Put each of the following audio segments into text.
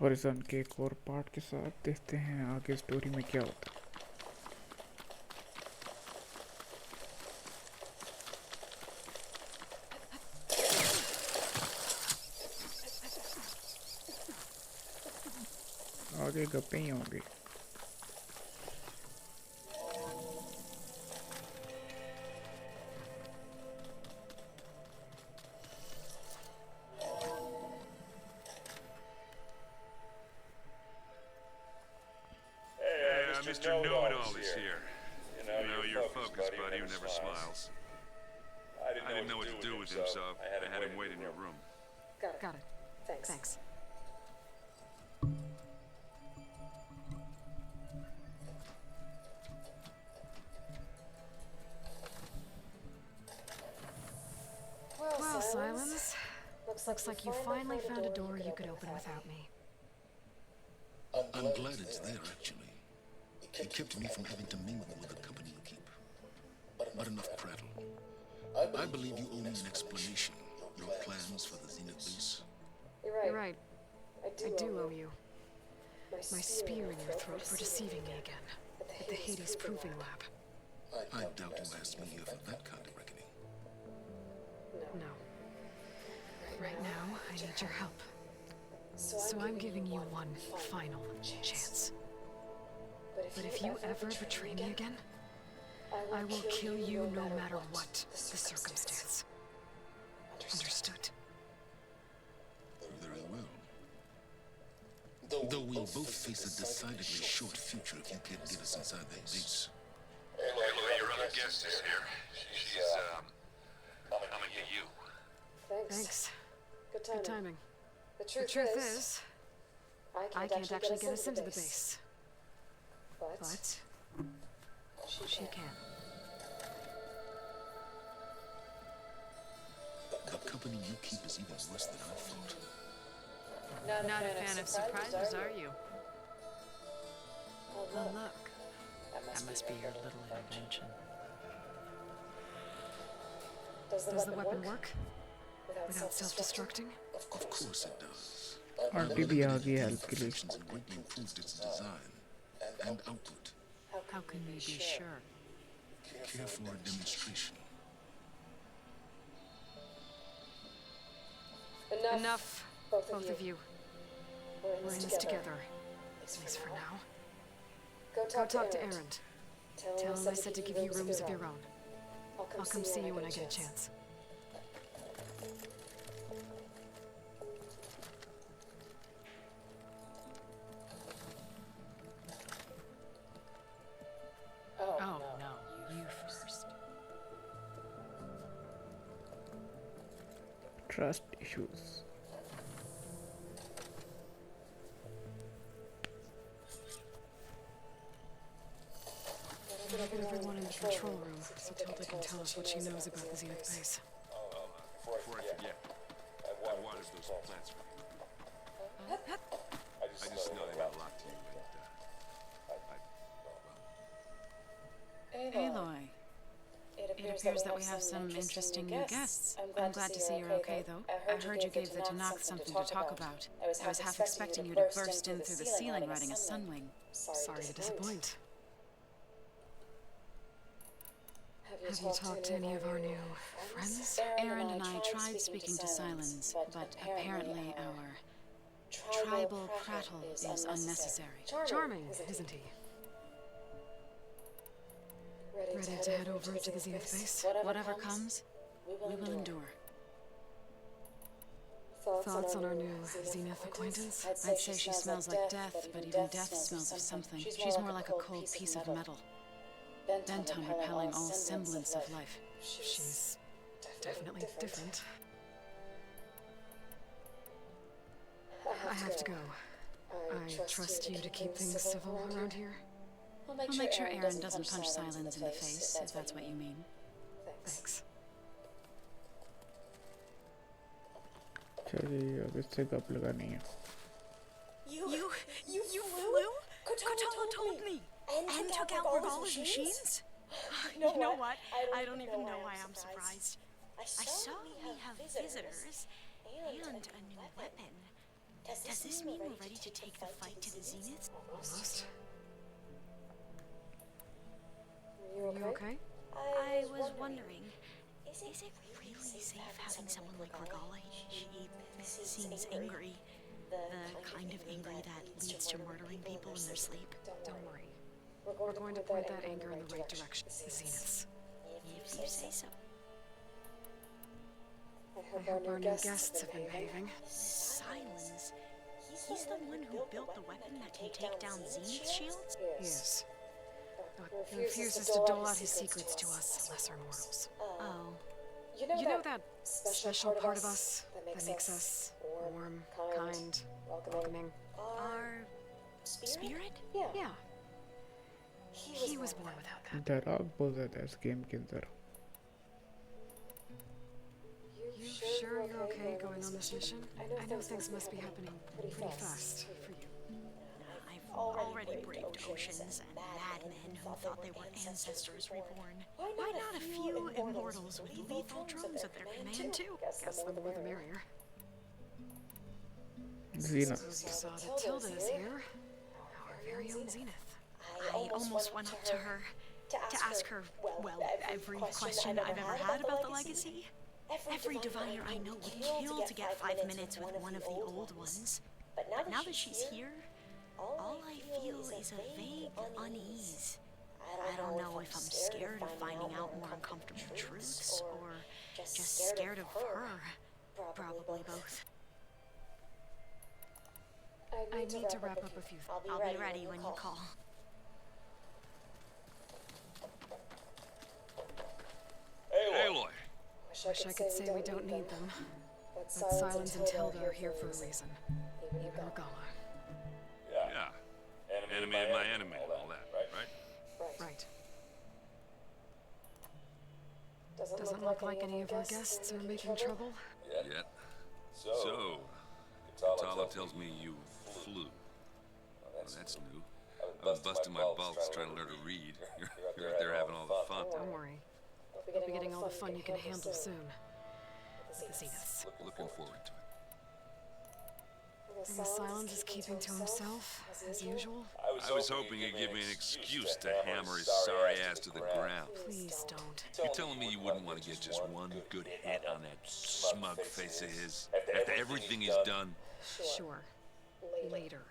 हॉरिज़ॉन के एक और पार्ट के साथ देखते हैं आगे स्टोरी में क्या होता है। आगे गप्पे ही होंगे। Mr. Know-It-All is here. You know, your focus buddy who never smiles. I didn't know what to do with him, so I had him wait in your room. Got it. Thanks. Well, Silence. Looks like you finally found a door you could open without me. I'm glad it's there, actually. It kept me from having to mingle with the company you keep. But enough prattle. I believe you owe me an explanation. Your plans for the Zenith base. You're right. I do owe you. My spear in your throat for deceiving me again. At the Hades Proving Lab. I doubt you asked me here for that kind of reckoning. No. Right now, I need your help. So I'm giving you one final chance. But if you ever betray me again, I will kill you no matter what the circumstance. Understood? Very well. Though we'll both face a decidedly short future if you can't get us inside that base. Hey, your other guest is here. She's, coming to you. Thanks. Good timing. The truth is, I can't actually get us into the base. But she can. The company you keep is even worse than I thought. Not a fan of surprises, are you? Oh, look. That must be your little invention. Does the weapon work? Without self-destructing? Of course it does. Aunty भी आ गई help के लिए। Modifications have greatly improved its design and output. How can we be sure? Care for a demonstration. Enough, both of you. We're in this together, at least for now. Go talk to Erend. Tell him I said to give you rooms of your own. I'll come see you when I get a chance. Oh, no, you first. Trust issues. Get everyone in the control room so Tilda can tell us what she knows about the Zenith base. Before I forget, I wanted those plants for you. I just know they meant a lot to you, and, Aloy. It appears that we have some interesting new guests. I'm glad to see you're okay, though. I heard you gave the Tanakh something to talk about. I was half expecting you to burst in through the ceiling riding a sunwing. Sorry to disappoint. Have you talked to any of our new friends? Erend and I tried speaking to Silence, but apparently our tribal prattle is unnecessary. Charming, isn't he? Ready to head over to the Zenith base? Whatever comes, we will endure. Thoughts on our new Zenith acquaintance? I'd say she smells like death, but even death smells of something. She's more like a cold piece of metal, bent on repelling all semblance of life. She's definitely different. I have to go. I trust you to keep things civil around here. We'll make sure Erend doesn't punch Silence in the face, if that's what you mean. Thanks. चलिए अब इससे गप लगानी है। You flew? Kotala told me. And took out Regala's machines? You know what? I don't even know why I'm surprised. I saw we have visitors and a new weapon. Does this mean we're ready to take the fight to the zenith? Almost. Are you okay? I was wondering, is it really safe having someone like Regala? She seems angry. The kind of angry that leads to murdering people in their sleep. Don't worry. We're going to point that anger in the right direction. The zeniths. If you say so. I hope our new guests have been behaving. Silence. He's the one who built the weapon that can take down zenith shields? Yes. But he refuses to dole out his secrets to us lesser mortals. Oh. You know that special part of us that makes us warm, kind, welcoming? Our spirit? Yeah. He was born without that. डराव बहुत ज़्यादा है इस game के अंदर. You sure you're okay going on this mission? I know things must be happening pretty fast for you. I've already braved oceans and madmen who thought they were ancestors reborn. Why not a few immortals with lethal drones at their command too? Guess the more the merrier. Xena. Suppose you saw that Tilda is here. Our very own Zenith. I almost went up to her to ask her, well, every question I've ever had about the legacy. Every diviner I know would kill to get 5 minutes with one of the old ones. But now that she's here, all I feel is a vague unease. I don't know if I'm scared of finding out more uncomfortable truths, or just scared of her. Probably both. I need to wrap up a few things. I'll be ready when you call. Aloy! Wish I could say we don't need them. But Silence and Tilda are here for a reason. Even Regala. Yeah. Enemy of my enemy and all that, right? Right. Doesn't look like any of our guests are making trouble. Yet. So, Katala tells me you flew. Well, that's new. I was busting my balls trying to learn to read. You're out there having all the fun. Don't worry. You'll be getting all the fun you can handle soon. The Zeniths. Looking forward to it. And Silence is keeping to himself, as usual. I was hoping you'd give me an excuse to hammer his sorry ass to the ground. Please don't. You're telling me you wouldn't want to get just one good hit on that smug face of his after everything he's done? Sure. Later.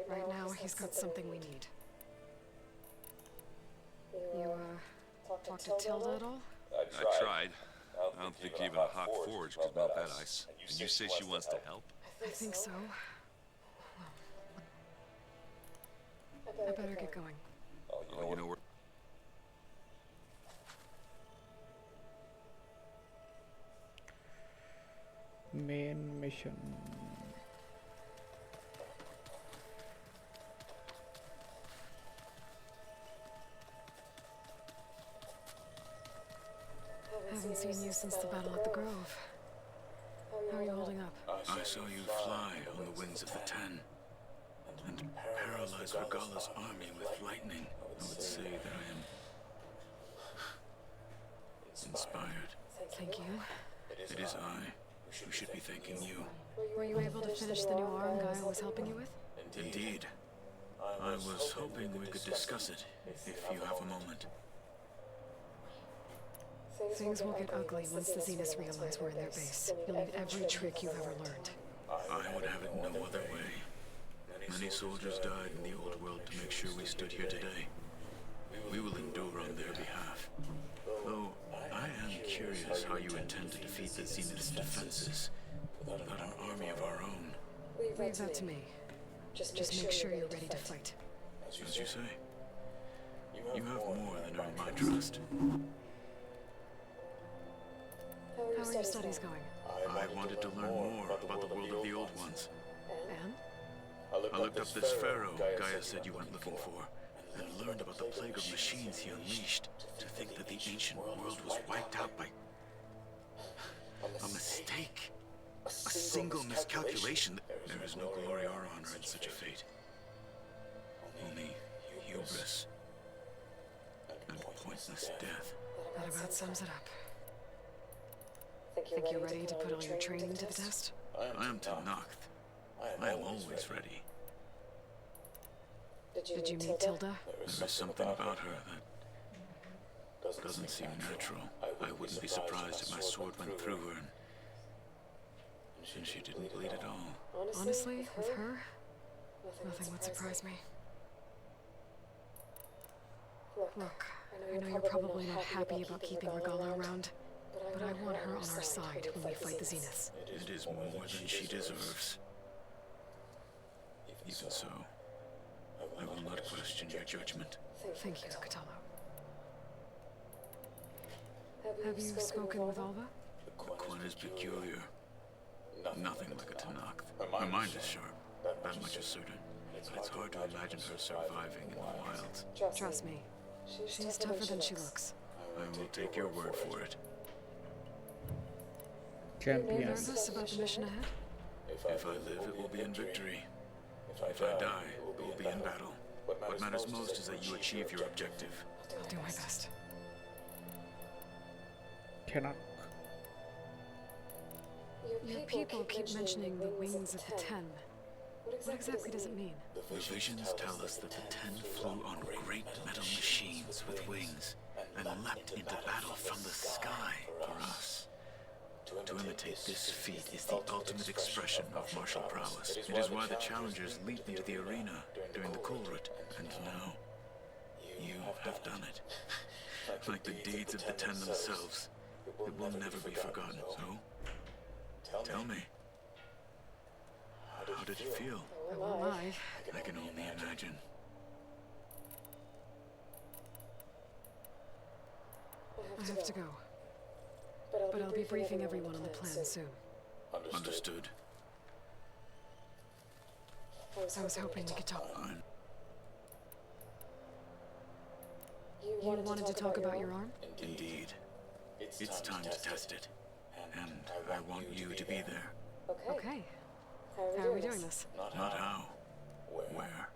Right now, he's got something we need. You, talk to Tilda at all? I tried. I don't think even a hot forge could melt that ice. And you say she wants to help? I think so. I better get going. Oh, you know where? Main mission. Haven't seen you since the battle at the Grove. How are you holding up? I saw you fly on the wings of the Ten, and paralyze Regala's army with lightning. I would say that I am inspired. Thank you. It is I who should be thanking you. Were you able to finish the new arm Guy was helping you with? Indeed. I was hoping we could discuss it, if you have a moment. Things will get ugly once the Zeniths realize we're in their base. You'll need every trick you've ever learned. I would have it no other way. Many soldiers died in the old world to make sure we stood here today. We will endure on their behalf. Though, I am curious how you intend to defeat the Zenith's defenses without an army of our own. Leave that to me. Just make sure you're ready to fight. As you say, you have more than earned my trust. How are your studies going? I wanted to learn more about the world of the Old Ones. And? I looked up this pharaoh Gaia said you went looking for, and learned about the plague of machines he unleashed. To think that the ancient world was wiped out by a mistake. A single miscalculation. There is no glory or honor in such a fate. Only hubris and pointless death. That about sums it up. Think you're ready to put all your training to the test? I am Tanacht, I am always ready. Did you meet Tilda? There is something about her that doesn't seem natural. I wouldn't be surprised if my sword went through her and she didn't bleed at all. Honestly, with her, nothing would surprise me. Look, I know you're probably not happy about keeping Regala around, but I want her on our side when we fight the Zeniths. It is more than she deserves. Even so, I will not question your judgment. Thank you, Katala. Have you spoken with Alva? The Quinn is peculiar. Nothing like a Tanakh. Her mind is sharp, that much is certain. But it's hard to imagine her surviving in the wilds. Trust me, she's tougher than she looks. I will take your word for it. Champion. Nervous about the mission ahead? If I live, it will be in victory. If I die, it will be in battle. What matters most is that you achieve your objective. I'll do my best. Cannot. Your people keep mentioning the wings of the Ten. What exactly does it mean? The visions tell us that the Ten flew on great metal machines with wings and leapt into battle from the sky for us. To imitate this feat is the ultimate expression of martial prowess. It is why the challengers leap into the arena during the Kulrit, and now you have done it. Like the deeds of the Ten themselves, it will never be forgotten. So, tell me, how did it feel? I won't lie. I can only imagine. I have to go. But I'll be briefing everyone on the plan soon. Understood. I was hoping we could talk. Fine. You wanted to talk about your arm? Indeed. It's time to test it. And I want you to be there. Okay. How are we doing this? Not how. Where?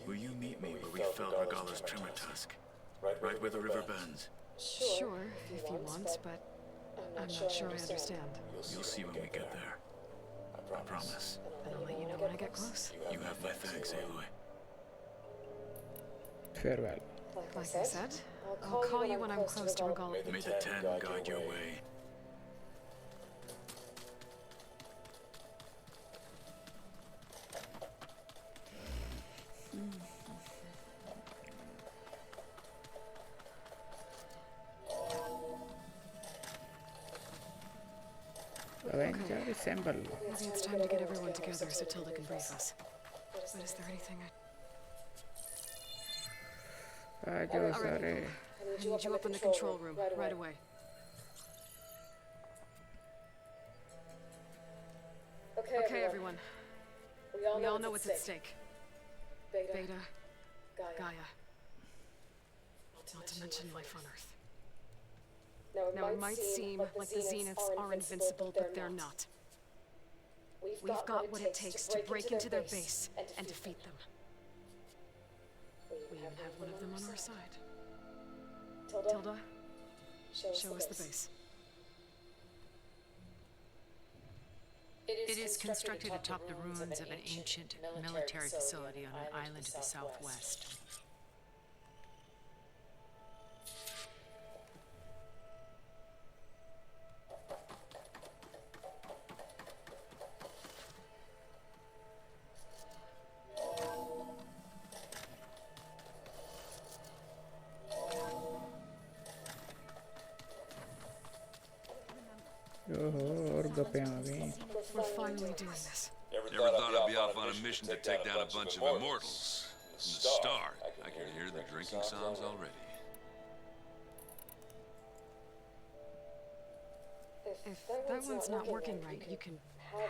Will you meet me where we felled Regala's trimmer tusk? Right where the river bends? Sure, if you want, but I'm not sure I understand. You'll see when we get there. I promise. Then I'll let you know when I get close. You have my thanks, Aloy. Farewell. Like I said, I'll call you when I'm close to Regala. May the Ten guide your way. Avenger assemble. Maybe it's time to get everyone together so Tilda can brief us. But is there anything Aajo sare. I need you up in the control room, right away. Okay, everyone. We all know what's at stake. Beta, Gaia. Not to mention life on Earth. Now, it might seem like the Zeniths are invincible, but they're not. We've got what it takes to break into their base and defeat them. We even have one of them on our side. Tilda, show us the base. It is constructed atop the ruins of an ancient military facility on an island to the southwest. और गप्पे आ गई. We're finally doing this. Never thought I'd be off on a mission to take down a bunch of immortals. From the start, I can hear the drinking songs already. If that one's not working right, you can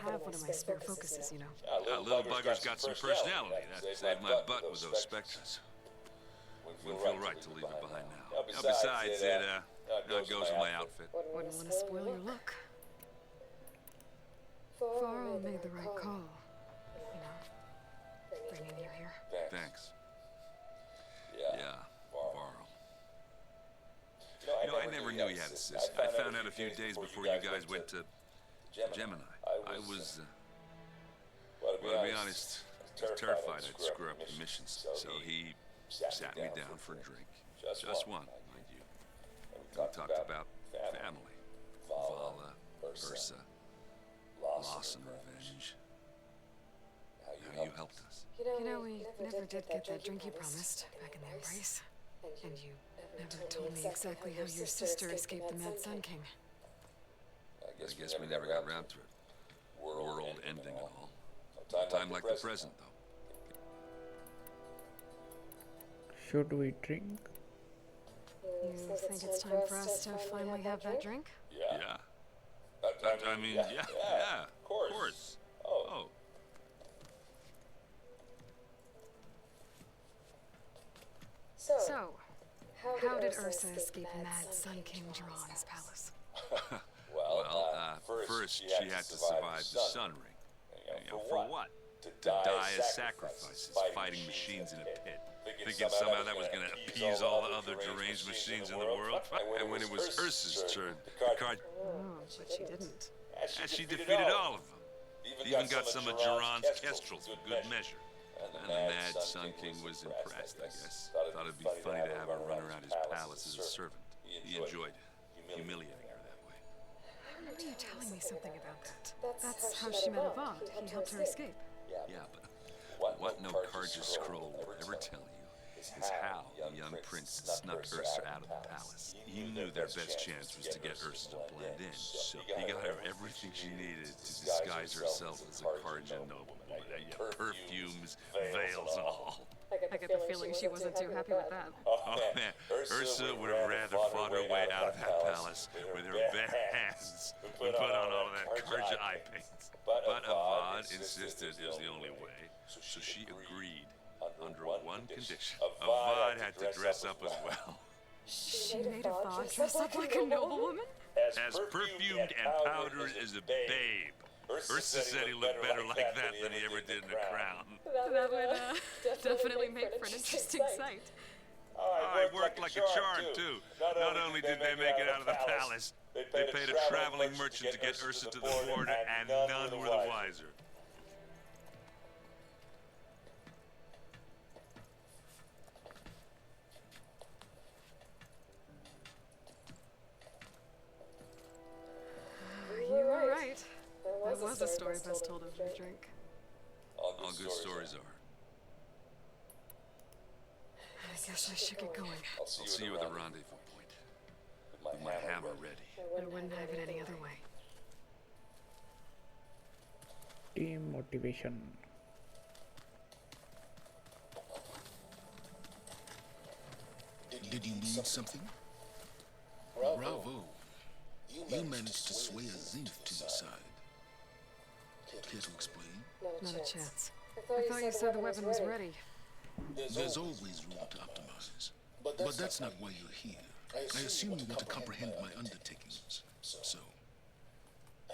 have one of my spare focuses, you know. Little bugger's got some personality. That saved my butt with those specters. Wouldn't feel right to leave it behind now. Besides, it goes with my outfit. Wouldn't want to spoil your look. Varl made the right call, you know, bringing you here. Thanks. Yeah, Varl. You know, I never knew he had a sister. I found out a few days before you guys went to Gemini. I was Well, to be honest, I was terrified I'd screw up the missions, so he sat me down for a drink. Just one, mind you. And we talked about family. Vala, Ursa, loss and revenge. How you helped us. You know, we never did get that drink you promised back in the Embrace. And you never told me exactly how your sister escaped the Mad Sun King. I guess we never got around to it. World ending and all. Time like the present, though. Should we drink? You think it's time for us to finally have that drink? Yeah. I mean, yeah, of course. Oh. So, how did Ursa escape Mad Sun King Dron's palace? Well, first she had to survive the Sun Ring. For what? To die as sacrifices, fighting machines in a pit. Thinking somehow that was gonna appease all the other deranged machines in the world. And when it was Ursa's turn, the card... Oh, but she didn't. And she defeated all of them. Even got some of Duran's kestrels for good measure. And the Mad Sun King was impressed, I guess. Thought it'd be funny to have her run around his palace as a servant. He enjoyed humiliating her that way. I remember you telling me something about that. That's how she met Avad. He helped her escape. Yeah, but what no Karja scroll would ever tell you is how the young prince snuck Ursa out of the palace. He knew their best chance was to get Ursa to blend in, so he got her everything she needed to disguise herself as a Karja noblewoman. Perfumes, veils, and all. I get the feeling she wasn't too happy with that. Oh man, Ursa would have rather fought her way out of that palace with her bare hands than put on all of that Karja eye paint. But Avad insisted it was the only way, so she agreed under one condition. Avad had to dress up as well. She made Avad dress up like a noblewoman? As perfumed and powdered as a babe. Ursa said he looked better like that than he ever did in a crown. That would definitely make for an interesting sight. I worked like a charm, too. Not only did they make it out of the palace, they paid a traveling merchant to get Ursa to the border, and none were the wiser. You were right. That was a story best told over a drink. All good stories are. I guess I should get going. I'll see you at the rendezvous point. With my hammer ready. I wouldn't have it any other way. Team motivation. Did you need something? Bravo. You managed to sway a zenith to your side. Care to explain? Not a chance. I thought you said the weapon was ready. There's always room to optimize. But that's not why you're here. I assume you want to comprehend my undertakings. So,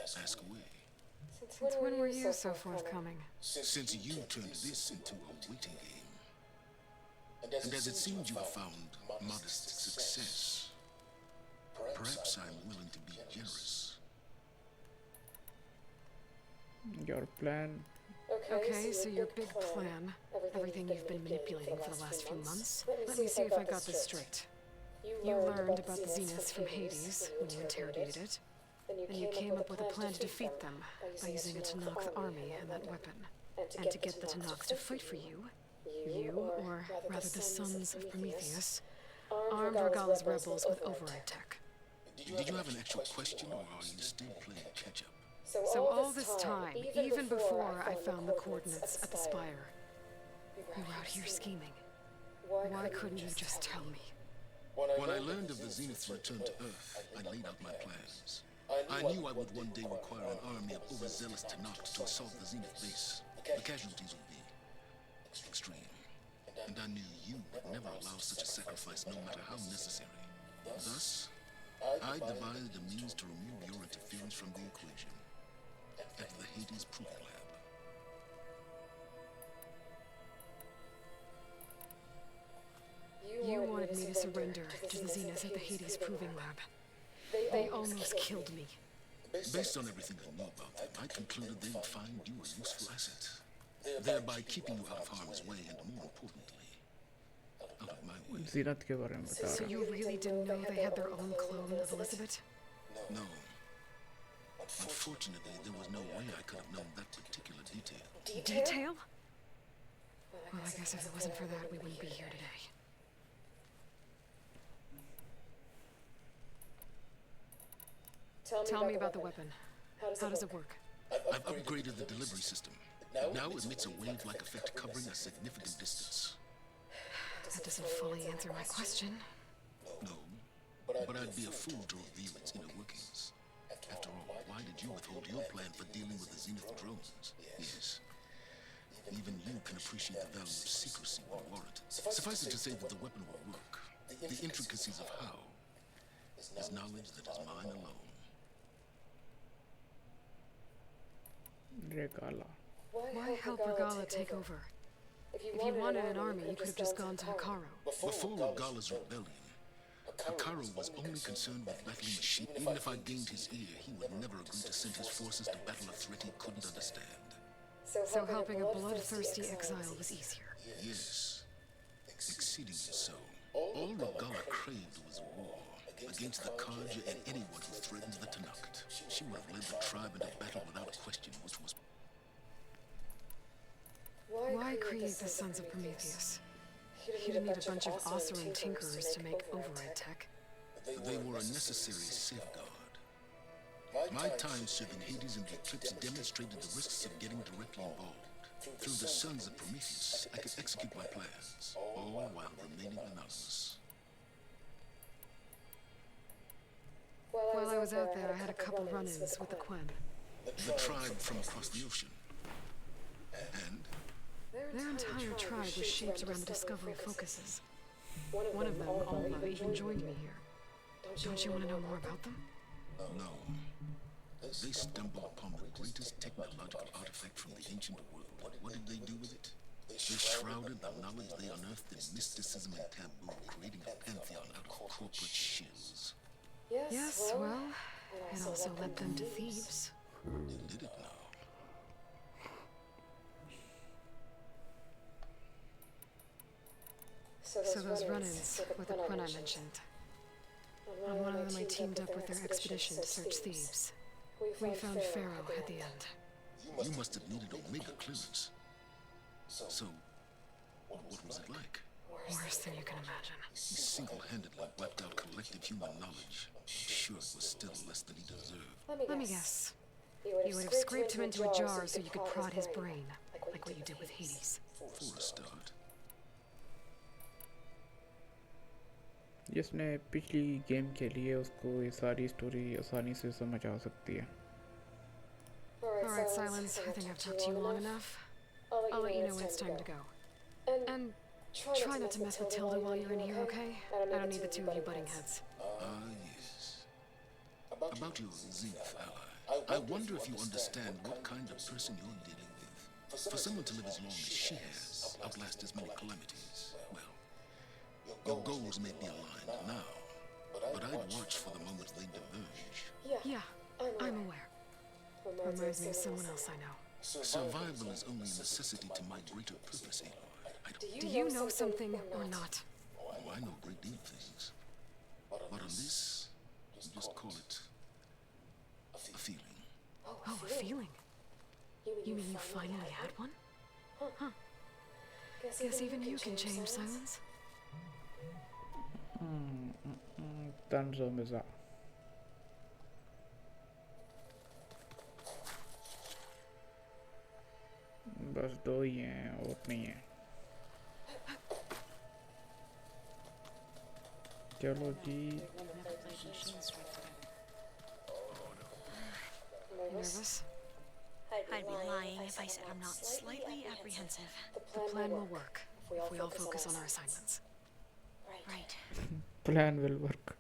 ask away. Since when were you so forthcoming? Since you turned this into a waiting game. And as it seems you have found modest success, perhaps I'm willing to be generous. Your plan? Okay, so your big plan, everything you've been manipulating for the last few months, let me see if I got this straight. You learned about the Zeniths from Hades when you interrogated it, and you came up with a plan to defeat them by using a Tanakh army and that weapon. And to get the Tanakh to fight for you, or rather the sons of Prometheus, armed Regala's rebels with override tech. Did you have an actual question, or are you still playing catch-up? So all this time, even before I found the coordinates at the spire, we were out here scheming. Why couldn't you just tell me? When I learned of the Zenith's return to Earth, I laid out my plans. I knew I would one day require an army of overzealous Tanakh to assault the Zenith base. The casualties would be extreme. And I knew you would never allow such a sacrifice, no matter how necessary. Thus, I devised a means to remove your interference from the equation. At the Hades Proving Lab. You wanted me to surrender to the Zenith at the Hades Proving Lab. They almost killed me. Based on everything I knew about them, I concluded they would find you a useful asset. thereby keeping you out of harm's way and, more importantly, out of my way. जीनत के बारे में बता So रहा you really didn't know they had their own clone of Elizabeth? No. Unfortunately, there was no way I could have known that particular detail. Detail? Well, I guess if it wasn't for that, we wouldn't be here today. Tell me about the weapon. How does it work? I've upgraded the delivery system. Now it emits a wave-like effect covering a significant distance. That doesn't fully answer my question. No, but I'd be a fool to reveal its inner workings. After all, why did you withhold your plan for dealing with the Zenith drones? Yes. Even you can appreciate the value of secrecy when warranted. Suffice it to say that the weapon will work. The intricacies of how is knowledge that is mine alone. Regala. Why help Regala take over? If you wanted an army, you could have just gone to Hikaru. Before Regala's rebellion, Hikaru was only concerned with battling the sheep. Even if I gained his ear, he would never agree to send his forces to battle a threat he couldn't understand. So helping a bloodthirsty exile was easier. Yes, exceedingly so. All Regala craved was war against the Karja and anyone who threatened the Tanakh. She would have led the tribe into battle without question, which was... Why create the Sons of Prometheus? You didn't need a bunch of Oseram tinkerers to make override tech. They were a necessary safeguard. My time serving Hades in the Eclipse demonstrated the risks of getting directly involved. Through the Sons of Prometheus, I could execute my plans, all while remaining anonymous. While I was out there, I had a couple run-ins with the Quen. The tribe from across the ocean. And? Their entire tribe was shaped around the discovery focuses. One of them, Alma, even joined me here. Don't you want to know more about them? No. They stumbled upon the greatest technological artifact from the ancient world. What did they do with it? They shrouded the knowledge they unearthed in mysticism and taboo, creating a pantheon out of corporate shills. Yes, well, it also led them to thieves. Did it now? So those run-ins with the Quen I mentioned. On one of them I teamed up with their expedition to search thieves. We found Pharaoh at the end. You must have needed Omega clearance. So, what was it like? Worse than you can imagine. He single-handedly wiped out collective human knowledge. I'm sure it was still less than he deserved. Let me guess. You would have scraped him into a jar so you could prod his brain, like what you did with Hades. For a start. जिसने पिछली game खेली है उसको ये सारी story आसानी से समझ आ सकती है. Alright, Silence. I think I've talked to you long enough. I'll let you know when it's time to go. And try not to mess with Tilda while you're in here, okay? I don't need the two of you butting heads. Yes. About your Zenith ally. I wonder if you understand what kind of person you're dealing with. For someone to live as long as she has, outlast as many calamities, well, your goals may be aligned now, but I'd watch for the moment they diverge. Yeah, I'm aware. Reminds me of someone else I know. Survival is only a necessity to my greater purpose, Aloy. Do you know something or not? Oh, I know a great deal of things. But on this, you just call it a feeling. Oh, a feeling? You mean you finally had one? Huh. Guess even you can change, Silence. Tanzo Miza. बस दो ही हैं और नहीं है. चलो जी. Nervous? I'd be lying if I said I'm not slightly apprehensive. The plan will work if we all focus on our assignments. Right. Plan will work.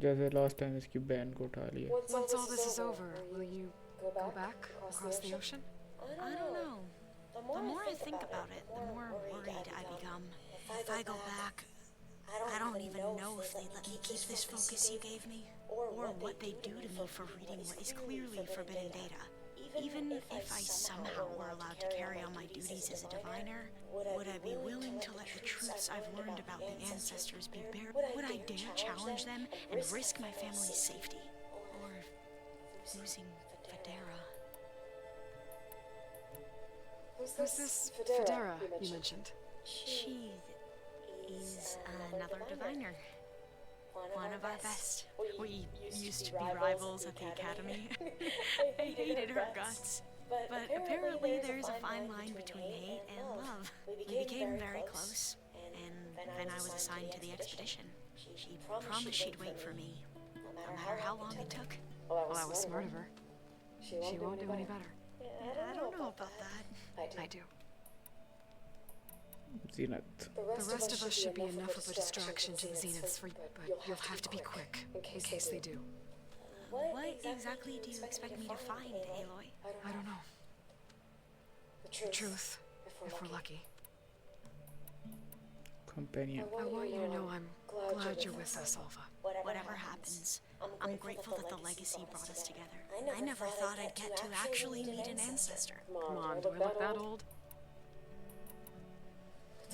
जैसे last time इसकी बहन को उठा लिया. Once all this is over, will you go back across the ocean? I don't know. The more I think about it, the more worried I become. If I go back, I don't even know if they'd let me keep this focus you gave me, or what they'd do to me for reading what is clearly forbidden data. Even if I somehow were allowed to carry on my duties as a diviner, would I be willing to let the truths I've learned about the ancestors be buried? Would I dare challenge them and risk my family's safety? Or losing Federa? Who's this Federa you mentioned? She is another diviner. One of our best. We used to be rivals at the academy. I hated her guts. But apparently there's a fine line between hate and love. We became very close, and then I was assigned to the expedition. She promised she'd wait for me, no matter how long it took. Well, that was smart of her. She won't do any better. I don't know about that. I do. Zenith. The rest of us should be enough of a distraction to the Zeniths, but you'll have to be quick, in case they do. What exactly do you expect me to find, Aloy? I don't know. The truth, if we're lucky. Companion. I want you to know I'm glad you're with us, Alva. Whatever happens, I'm grateful that the legacy brought us together. I never thought I'd get to actually meet an ancestor. Come on, do I look that old?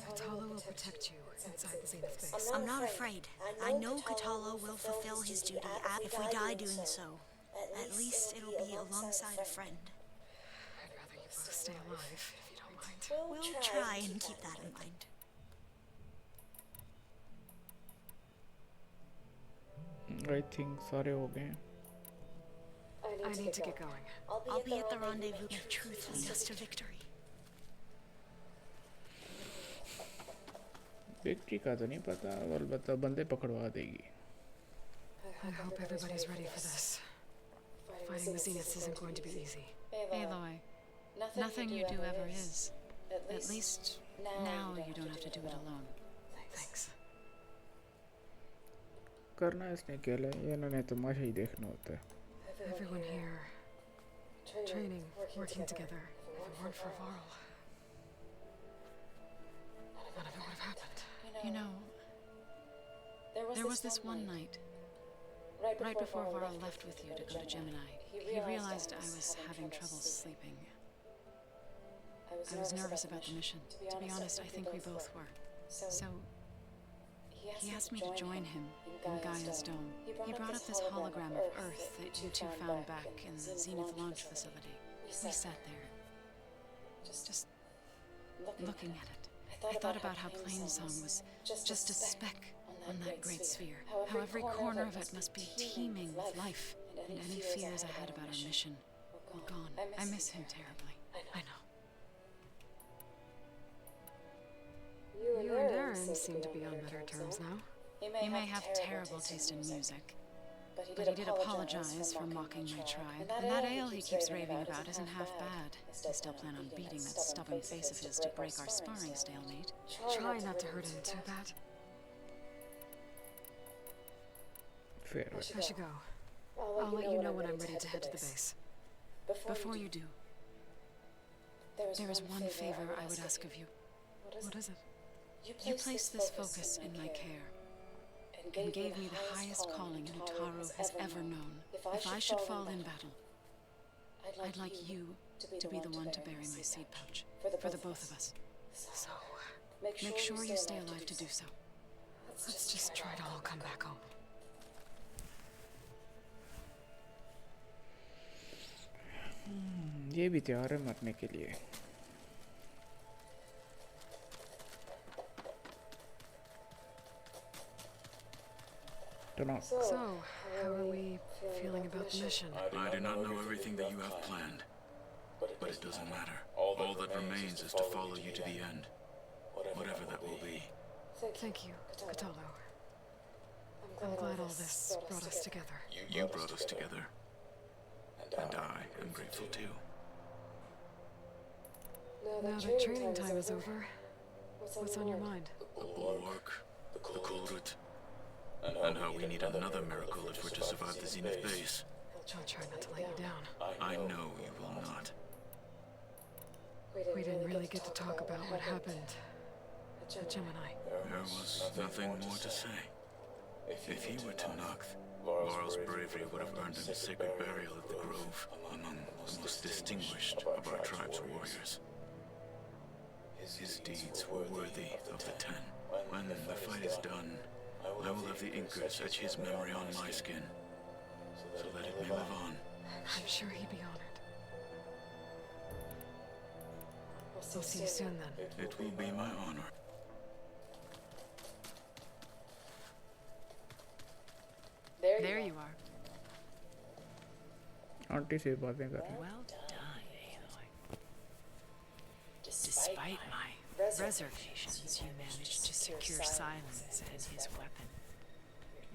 Katalo will protect you inside the Zenith base. I'm not afraid. I know Katalo will fulfill his duty if we die doing so. At least it'll be alongside a friend. I'd rather you both stay alive, if you don't mind. We'll try and keep that in mind. I think सारे हो गए हैं. I need to get going. I'll be at the rendezvous if truth leads us to victory. Victory का तो नहीं पता, अलबत्ता बंदे पकड़वा देगी. I hope everybody's ready for this. Fighting the Zeniths isn't going to be easy. Aloy, nothing you do ever is. At least now you don't have to do it alone. Thanks. करना इसने अकेले, इन्होंने तमाशा ही देखना होता है. Everyone here, training, working together. If it weren't for Varl, none of it would have happened. You know, there was this one night, right before Varl left with you to go to Gemini. He realized I was having trouble sleeping. I was nervous about the mission. To be honest, I think we both were. So he asked me to join him in Gaia's dome. He brought up this hologram of Earth that you two found back in the Zenith launch facility. We sat there, just looking at it. I thought about how Plainsong was just a speck on that great sphere. How every corner of it must be teeming with life, and any fears I had about our mission were gone. I miss him terribly. I know. You and Aaron seem to be on better terms now. He may have terrible taste in music, but he did apologize for mocking my tribe. And that ale he keeps raving about isn't half bad. I still plan on beating that stubborn face of his to break our sparring stalemate. Try not to hurt him too bad. Fair. I should go. I'll let you know when I'm ready to head to the base. Before you do, there is one favor I would ask of you. What is it? You placed this focus in my care, and gave me the highest calling Utaru has ever known. If I should fall in battle, I'd like you to be the one to bury my seed pouch, for the both of us. So, Make sure you stay alive to do so. let's just try to all come back home. ये भी तैयार है मरने के लिए. So, how are we feeling about the mission? I do not know everything that you have planned, but it doesn't matter. All that remains is to follow you to the end, whatever that will be. Thank you, Katalo. I'm glad all this brought us together. You brought us together, and I am grateful too. Now that training time is over, what's on your mind? The bulwark, the culprit, and how we need another miracle if we're to survive the Zenith base. I'll try not to let you down. I know you will not. We didn't really get to talk about what happened at Gemini. There was nothing more to say. If he were to knock, Varl's bravery would have earned him a sacred burial at the Grove, among the most distinguished of our tribe's warriors. His deeds were worthy of the 10. When the fight is done, I will have the Inkers etch his memory on my skin, so that it may live on. I'm sure he'd be honored. We'll see you soon, then. It will be my honor. There you are. Aunty से बातें कर रहे हैं। Well done, Aloy. Despite my reservations, you managed to secure Silence and his weapon.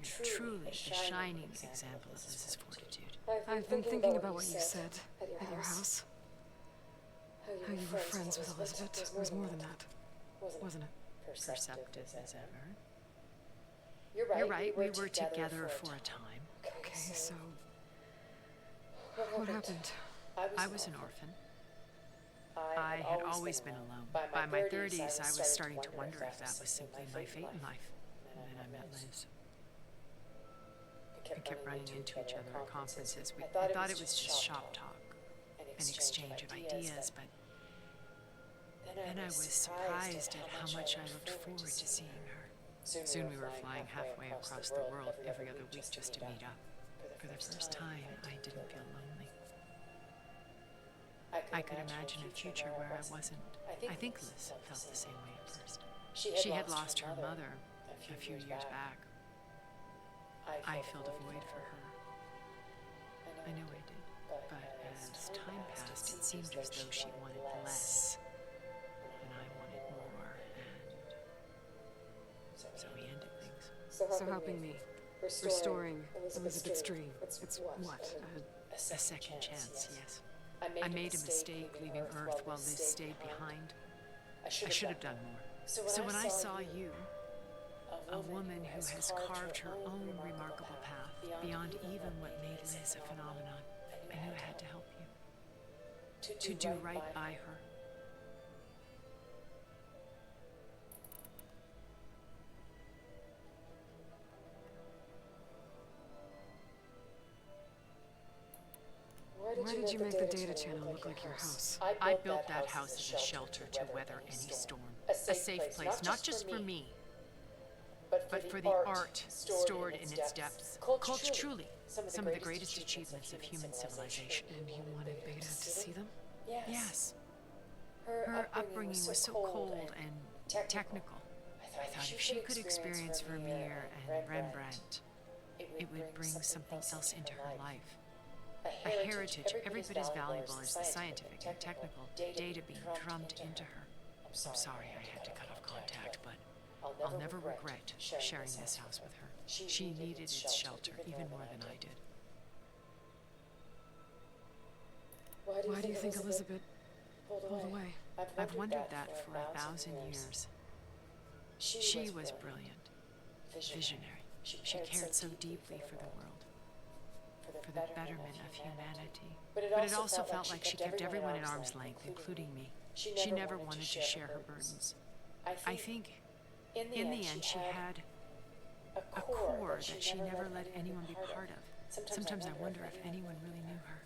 You're truly a shining example of Liz's fortitude. I've been thinking about what you said at your house. How you were friends with Elizabeth. It was more than that, wasn't it? Perceptive as ever. You're right, we were together for a time. Okay, so what happened? I was an orphan. I had always been alone. By my 30s, I was starting to wonder if that was simply my fate in life. And then I met Liz. We kept running into each other at conferences. We thought it was just shop talk, an exchange of ideas, but then I was surprised at how much I looked forward to seeing her. Soon we were flying halfway across the world every other week just to meet up. For the first time, I didn't feel lonely. I could imagine a future where I wasn't. I think Liz felt the same way at first. She had lost her mother a few years back. I filled a void for her. I know I did. But as time passed, it seemed as though she wanted less. And I wanted more, and so we ended things. So helping me, restoring Elizabeth's dream. It's what? A second chance, yes. I made a mistake leaving Earth while Liz stayed behind. I should have done more. So when I saw you, a woman who has carved her own remarkable path beyond even what made Liz a phenomenon, I knew I had to help you. To do right by her. Why did you make the data channel look like your house? I built that house as a shelter to weather any storm. A safe place, not just for me, but for the art stored in its depths. Called truly some of the greatest achievements of human civilization. And you wanted Beta to see them? Yes. Her upbringing was so cold and technical. I thought if she could experience Vermeer and Rembrandt, it would bring something else into her life. A heritage every bit as valuable as the scientific and technical data being drummed into her. I'm sorry I had to cut off contact, but I'll never regret sharing this house with her. She needed its shelter even more than I did. Why do you think Elizabeth pulled away? I've wondered that for 1,000 years. She was brilliant, visionary. She cared so deeply for the world, for the betterment of humanity. But it also felt like she kept everyone at arm's length, including me. She never wanted to share her burdens. I think, in the end, she had a core that she never let anyone be part of. Sometimes I wonder if anyone really knew her.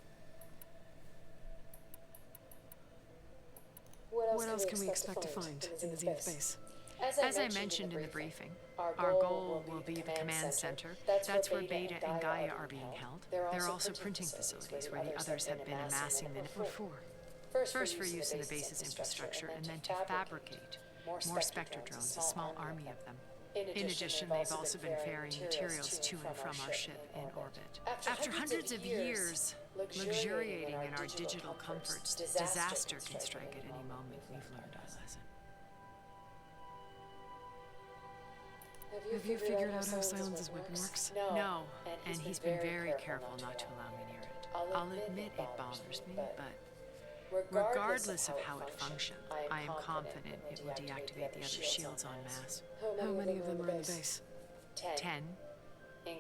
What else can we expect to find in the Zenith base? As I mentioned in the briefing, our goal will be the command center. That's where Beta and Gaia are being held. There are also printing facilities where the others have been amassing the... What for? First for use in the base's infrastructure, and then to fabricate more Spectre drones, a small army of them. In addition, they've also been ferrying materials to and from our ship in orbit. After hundreds of years luxuriating in our digital comforts, disaster can strike at any moment. We've learned our lesson. Have you figured out how Silence's weapon works? No, and he's been very careful not to allow me near it. I'll admit it bothers me, but regardless of how it functions, I am confident it will deactivate the other shields en masse. How many of them are in the base? 10,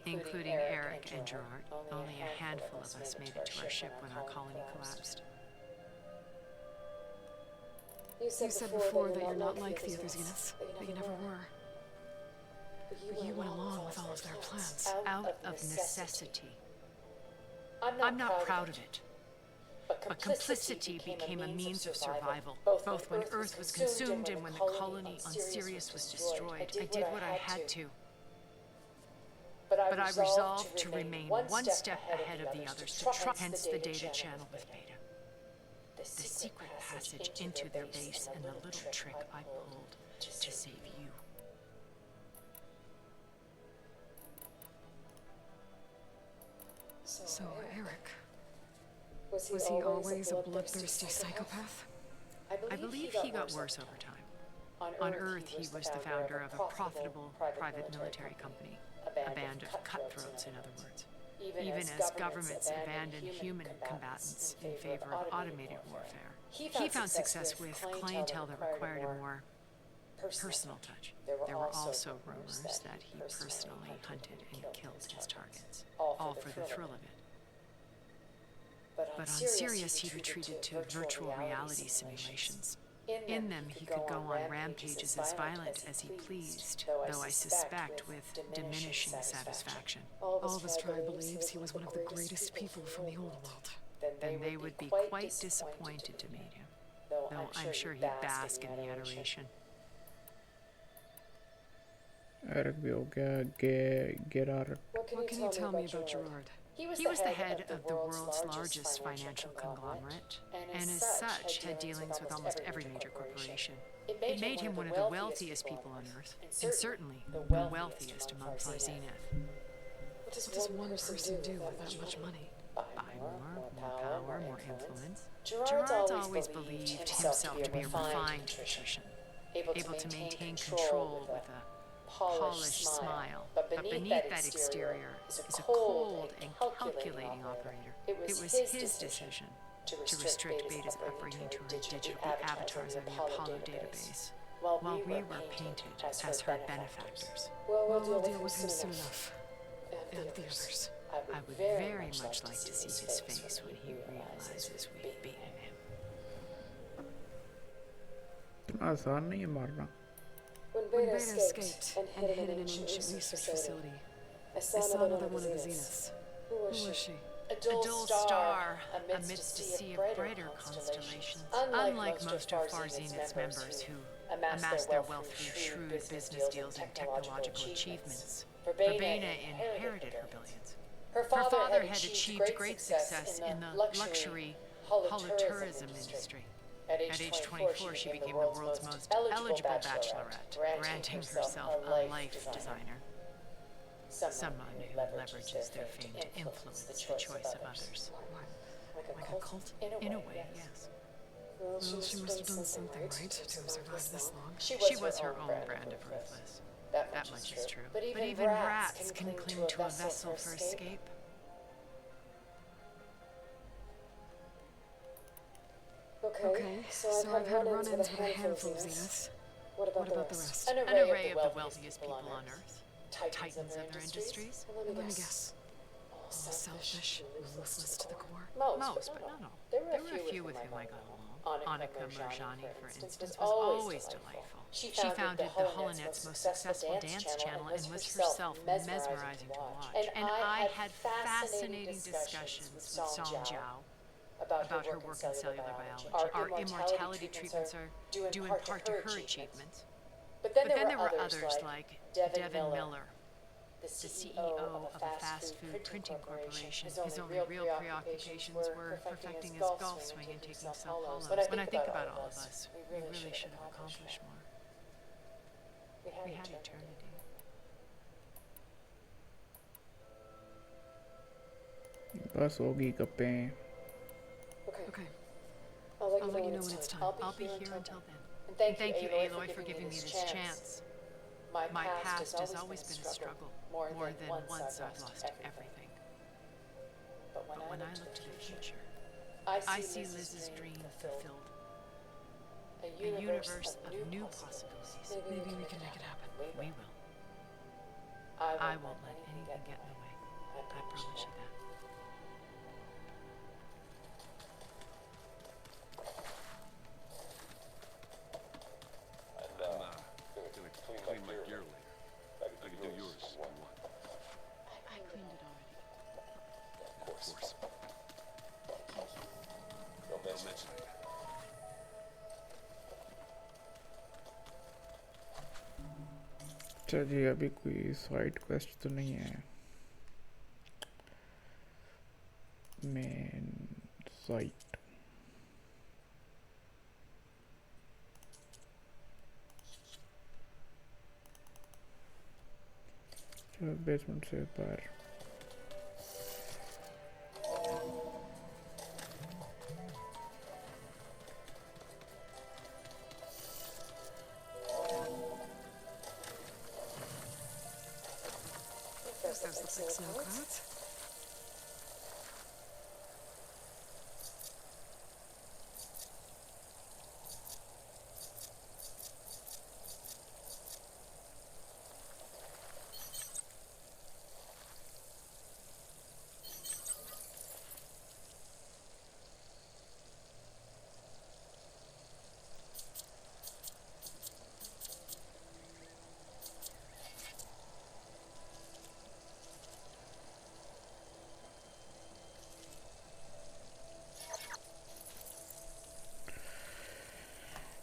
including Eric and Gerard. Only a handful of us made it to our ship when our colony collapsed. You said before that you're not like the other Zeniths, that you never were. But you went along with all of their plans. Out of necessity. I'm not proud of it. But complicity became a means of survival, both when Earth was consumed and when the colony on Sirius was destroyed. I did what I had to. But I resolved to remain one step ahead of the others, to try, hence the data channel with Beta. The secret passage into their base and the little trick I pulled to save you. So, Eric, was he always a bloodthirsty psychopath? I believe he got worse over time. On Earth, he was the founder of a profitable private military company. A band of cutthroats, in other words. Even as governments abandoned human combatants in favor of automated warfare. He found success with clientele that required a more personal touch. There were also rumors that he personally hunted and killed his targets, all for the thrill of it. But on Sirius, he retreated to virtual reality simulations. In them, he could go on rampages as violent as he pleased, though I suspect with diminishing satisfaction. All of his tribe believes he was one of the greatest people from the old world. Then they would be quite disappointed to meet him, though I'm sure he'd bask in the adoration. Eric भी हो गया गेरार. What can you tell me about Gerard? He was the head of the world's largest financial conglomerate, and as such had dealings with almost every major corporation. It made him one of the wealthiest people on Earth, and certainly the wealthiest among Far Zenith. What does one person do with that much money? Buy more power, more influence. Gerard's always believed himself to be a refined patrician, able to maintain control with a polished smile, but beneath that exterior is a cold and calculating operator. It was his decision to restrict Beta's upbringing to her digital avatars of the Apollo database, while we were painted as her benefactors. Well, we'll deal with him soon enough. And the others. I would very much like to see his face when he realizes we've beaten him. आसान नहीं है मारना. When Beta escaped and hid in an ancient research facility, I saw another one of the Zeniths. Who was she? A dull star amidst a sea of brighter constellations. Unlike most of Far Zenith's members who amass their wealth through shrewd business deals and technological achievements, Verbena inherited her billions. Her father had achieved great success in the luxury holotourism industry. At age 24, she became the world's most eligible bachelorette, granting herself a life designer. Someone who leverages their fame to influence the choice of others. Like a cult? In a way, yes. Well, she must have done something right to have survived this long. She was her own brand of ruthless. That much is true. But even rats can cling to a vessel for escape. Okay, so I've had run-ins with a handful of Zeniths. What about the rest? An array of the wealthiest people on Earth. Titans of their industries. Let me guess. All selfish, ruthless to the core. Most, but not all. There were a few with whom I got along. Annika Murjani, for instance, was always delightful. She founded the HoloNet's most successful dance channel and was herself mesmerizing to watch. And I had fascinating discussions with Song Jiao about her work in cellular biology. Our immortality treatments are due in part to her achievements. But then there were others like Devin Miller, the CEO of a fast food printing corporation. His only real preoccupations were perfecting his golf swing and taking self-hollows. When I think about all of us, we really should have accomplished more. We had eternity. बस होगी गप्पें. Okay. I'll let you know when it's time. I'll be here until then. And thank you, Aloy, for giving me this chance. My past has always been a struggle. More than once I've lost everything. But when I look to the future, I see Liz's dream fulfilled. A universe of new possibilities. Maybe we can make it happen. We will. I won't let anything get in the way. I promise you that. I'm gonna clean my gear later. I could do चलिए अभी कोई side quest तो नहीं है। Main site basement से बाहर। Those look like snow cones.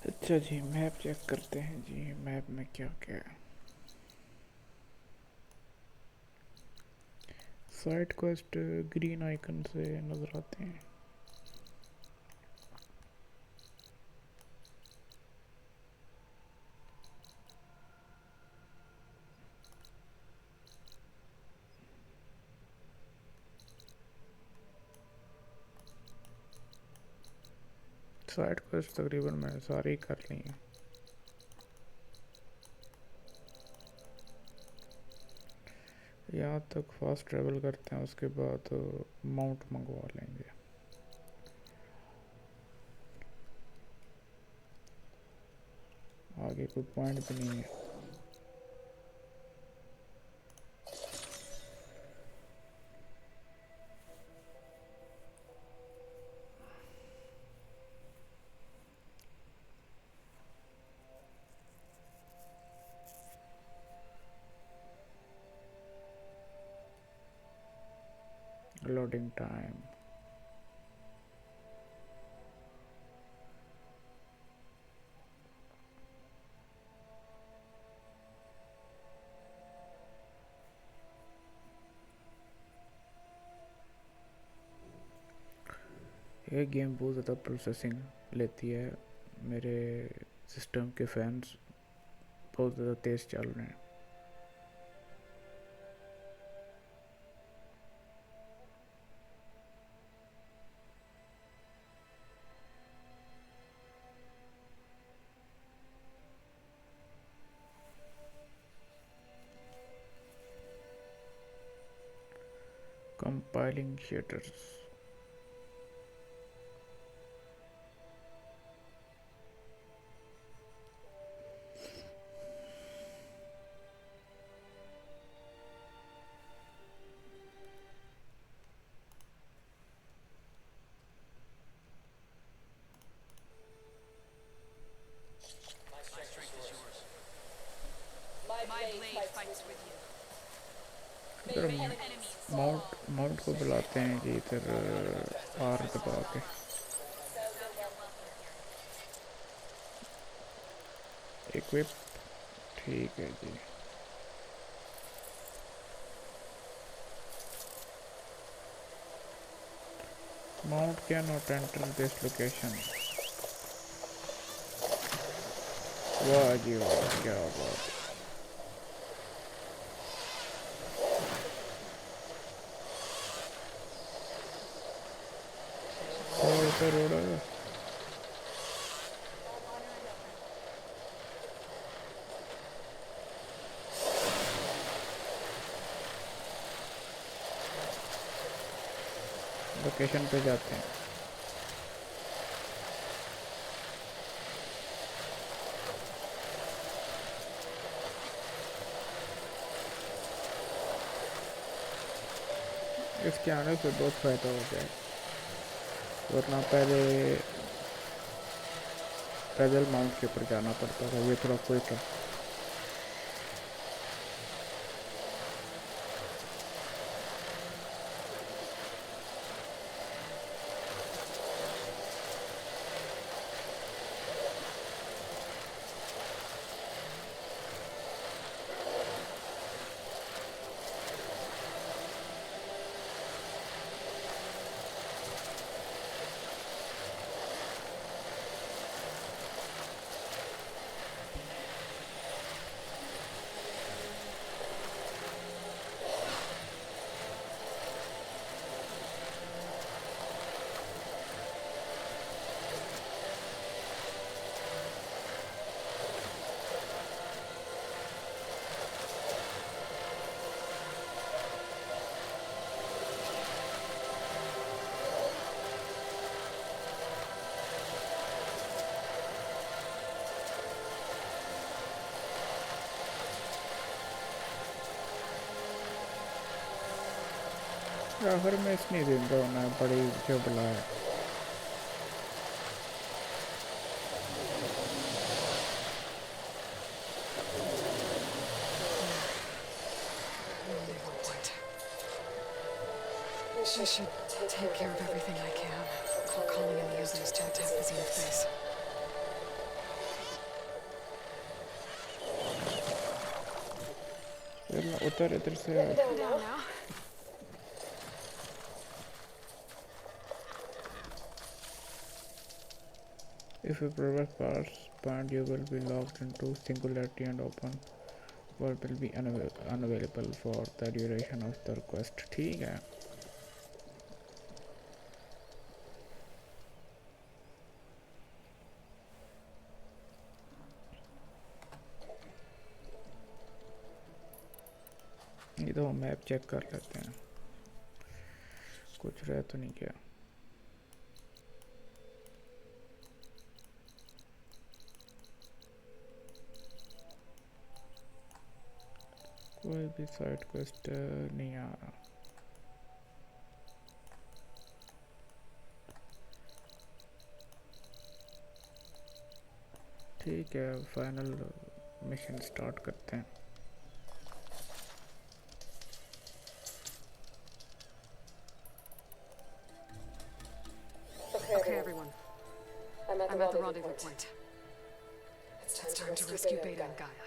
अच्छा जी, map check करते हैं जी। मैप में क्या क्या है। साइड क्वेस्ट ग्रीन आइकन से नज़र आते हैं। साइड क्वेस्ट तकरीबन मैंने सारी ही कर ली हैं। यहाँ तक फास्ट ट्रैवल करते हैं, उसके बाद माउंट मंगवा लेंगे। आगे कोई पॉइंट भी नहीं है। Loading time. ये गेम बहुत ज़्यादा प्रोसेसिंग लेती है। मेरे सिस्टम के फैंस बहुत ज़्यादा तेज़ चल रहे हैं। Compiling shaders. इधर माउंट को बुलाते हैं जी, इधर आर दबा के। इक्विप, ठीक है जी। Mount can not enter this location. वाह जी वाह, क्या बात। और रोड है। लोकेशन पे जाते हैं। इसके आने से बहुत फ़ायदा हो जाए, वरना पहले पैदल माउंट के ऊपर जाना पड़ता था। ये थोड़ा क्विक है। आखिर में इसने जिंदा होना है, बड़ी जबला है। I should take care of everything I can before calling in the others to attack the Zenith base. उतर इधर से। Down now. If you progress past point, you will be locked into singularity and open world will be unavailable for the duration of the quest. ठीक है। ये तो map check कर लेते हैं, कुछ रह तो नहीं गया। कोई भी साइड क्वेस्ट नहीं आ रहा। ठीक है, फाइनल मिशन स्टार्ट करते हैं। Okay, everyone. I'm at the rendezvous point. It's time to rescue Beta and Gaia.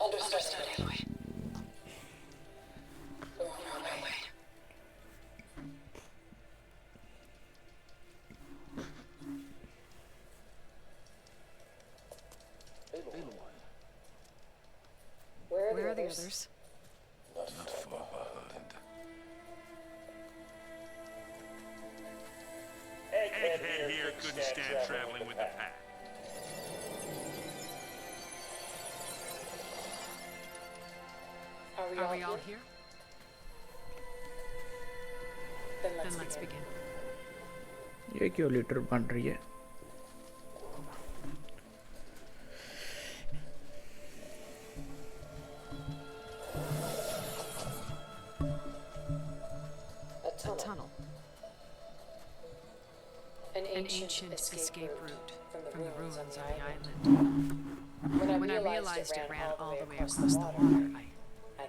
Understood, Aloy. We're on our way. Where are the others? Not far behind. Egghead here couldn't stand traveling with the pack. Are we all here? Then let's begin. ये क्यों litre बन रही है? A tunnel. An ancient escape route from the ruins on the island. When I realized it ran all the way across the water,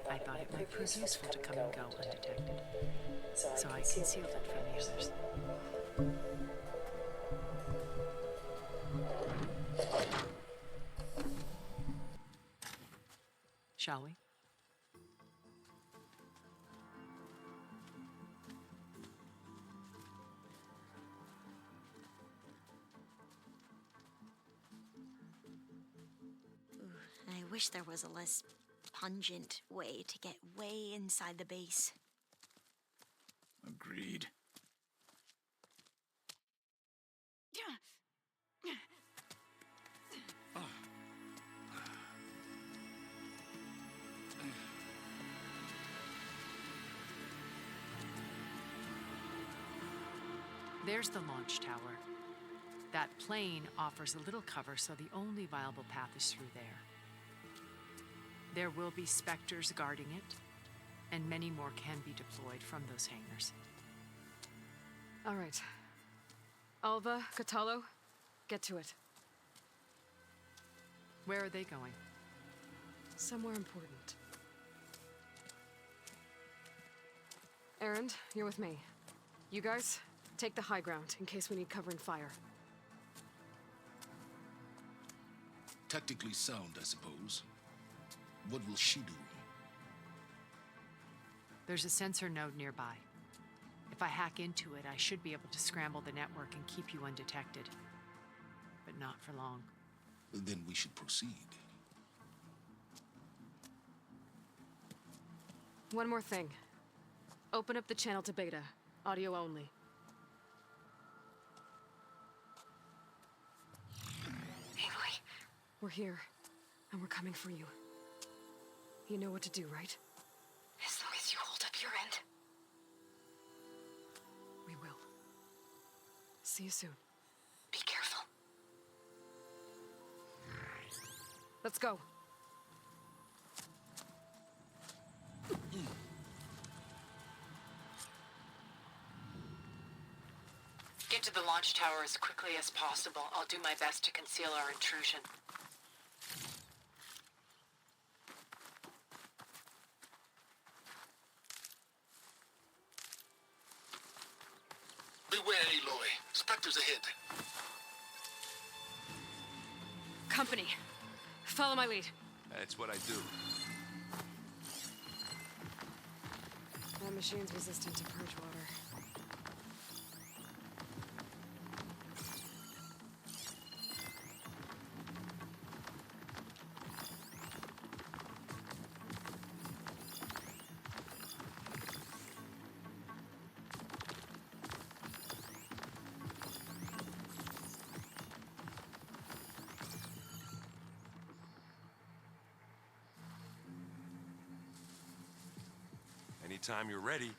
I thought it might prove useful to come and go undetected. So I concealed it from the others. Shall we? I wish there was a less pungent way to get way inside the base. Agreed. There's the launch tower. That plane offers a little cover, so the only viable path is through there. There will be specters guarding it, and many more can be deployed from those hangars. All right. Alva, Catalo, get to it. Where are they going? Somewhere important. Erend, you're with me. You guys, take the high ground in case we need cover and fire. Tactically sound, I suppose. What will she do? There's a sensor node nearby. If I hack into it, I should be able to scramble the network and keep you undetected. But not for long. Then we should proceed. One more thing. Open up the channel to Beta. Audio only. Aloy, We're here, and we're coming for you. You know what to do, right? as long as you hold up your end. We will. See you soon. Be careful. Let's go. Get to the launch tower as quickly as possible. I'll do my best to conceal our intrusion. Beware, Aloy. Spectres ahead. Company, follow my lead. That's what I do. That machine's resistant to purge water. Anytime you're ready.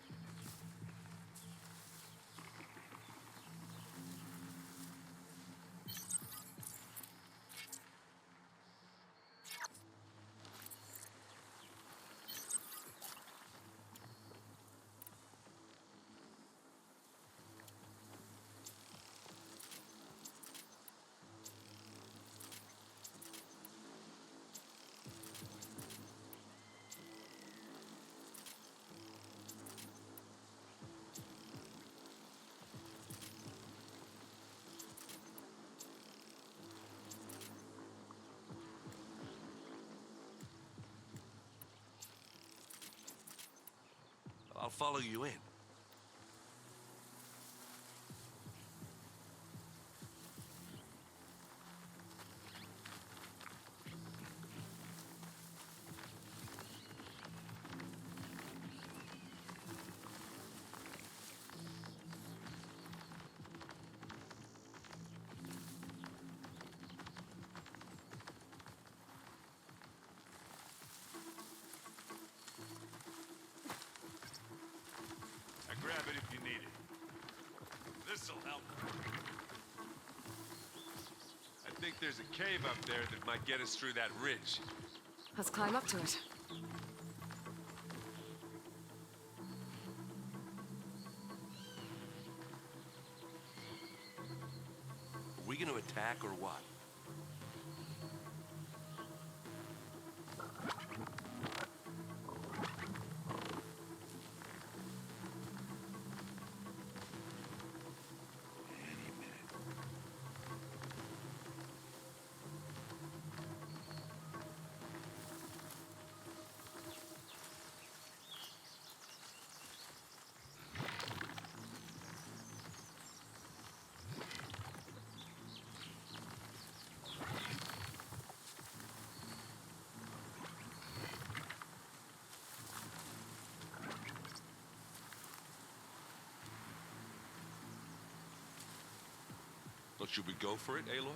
I'll follow you in. Grab it if you need it. This'll help. I think there's a cave up there that might get us through that ridge. Let's climb up to it. Are we gonna attack or what? Well, should we go for it, Aloy?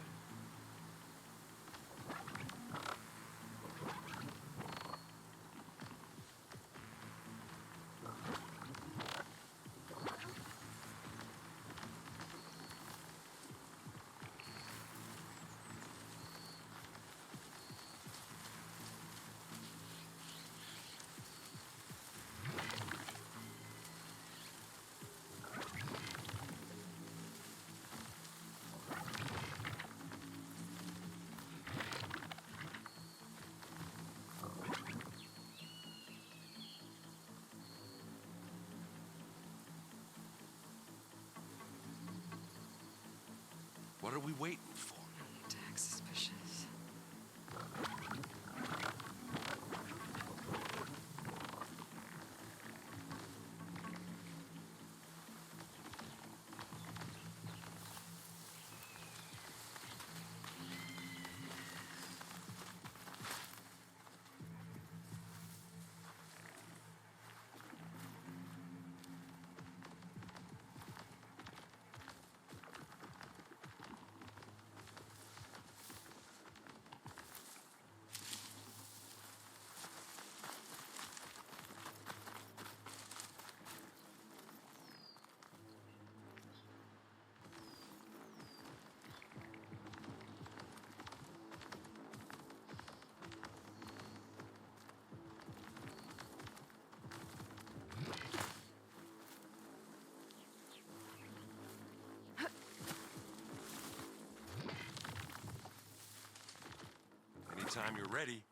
What are we waiting for? To act suspicious. Anytime you're ready.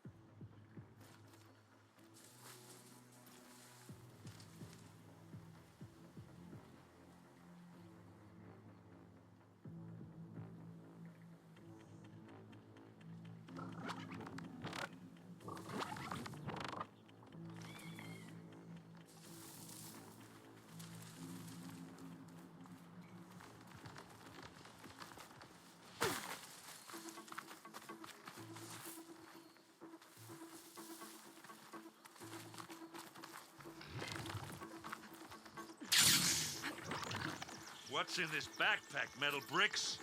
What's in this backpack, metal bricks?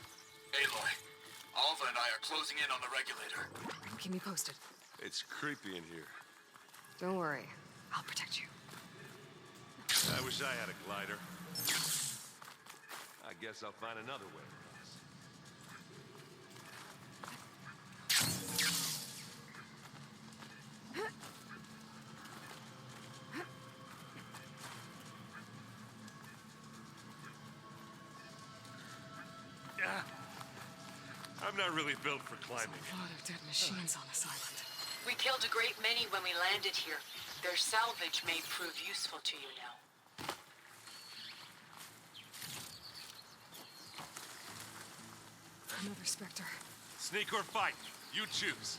Aloy, Alva and I are closing in on the regulator. Keep me posted. It's creepy in here. Don't worry. I'll protect you. I wish I had a glider. I guess I'll find another way. I'm not really built for climbing. A lot of dead machines on this island. We killed a great many when we landed here. Their salvage may prove useful to you now. Another Spectre. Sneak or fight, you choose.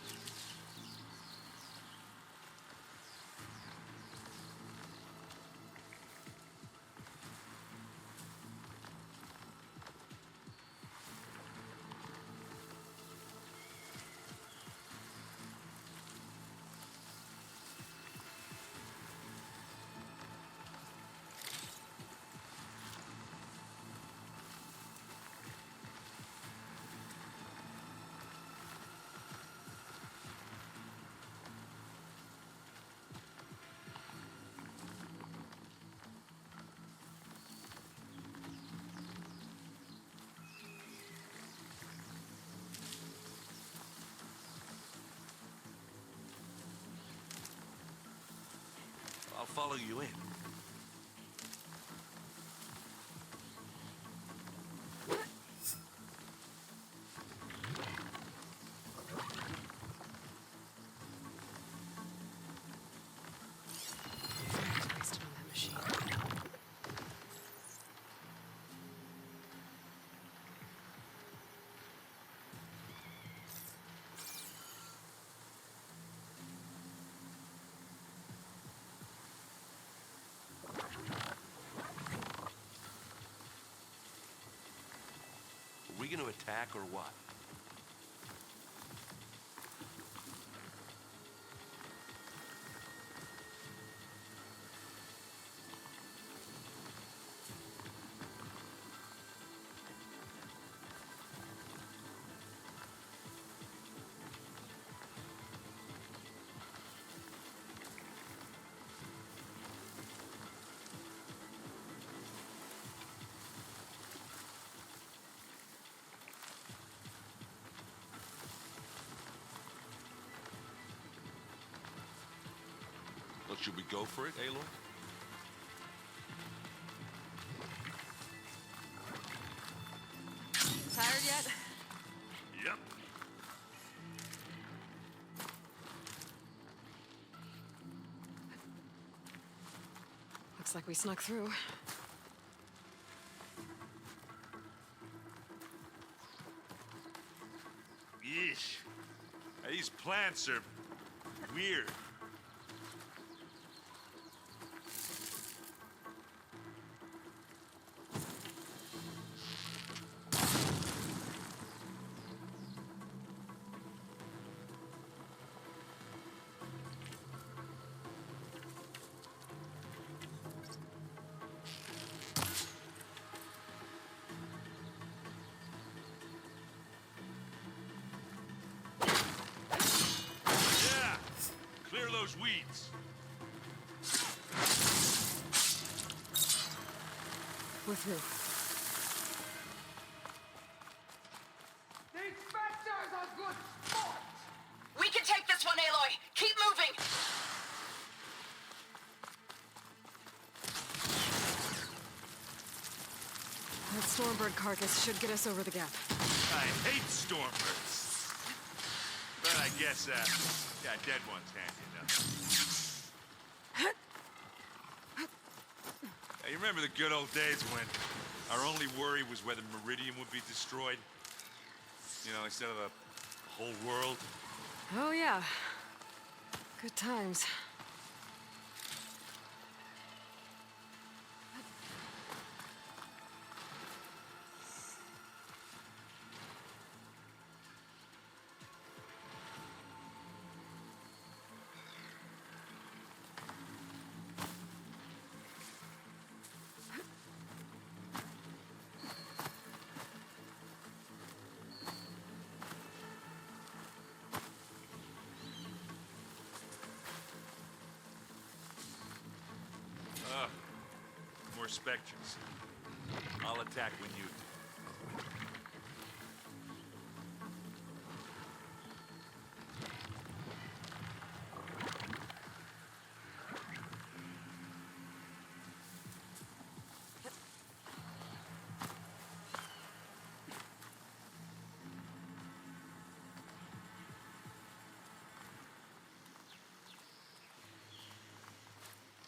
I'll follow you in. Wasted on that machine. Are we gonna attack or what? Well, should we go for it, Aloy? Tired yet? Yep. Looks like we snuck through. Yeesh. These plants are weird. Clear those weeds. We're through. These Spectres are good sport! We can take this one, Aloy! Keep moving! That Stormbird carcass should get us over the gap. I hate stormbirds. But I I guess, yeah, dead one's handy enough. Hey, you remember the good old days when our only worry was whether Meridian would be destroyed? You know, instead of the whole world? Oh, yeah. Good times. More specters. I'll attack when you do.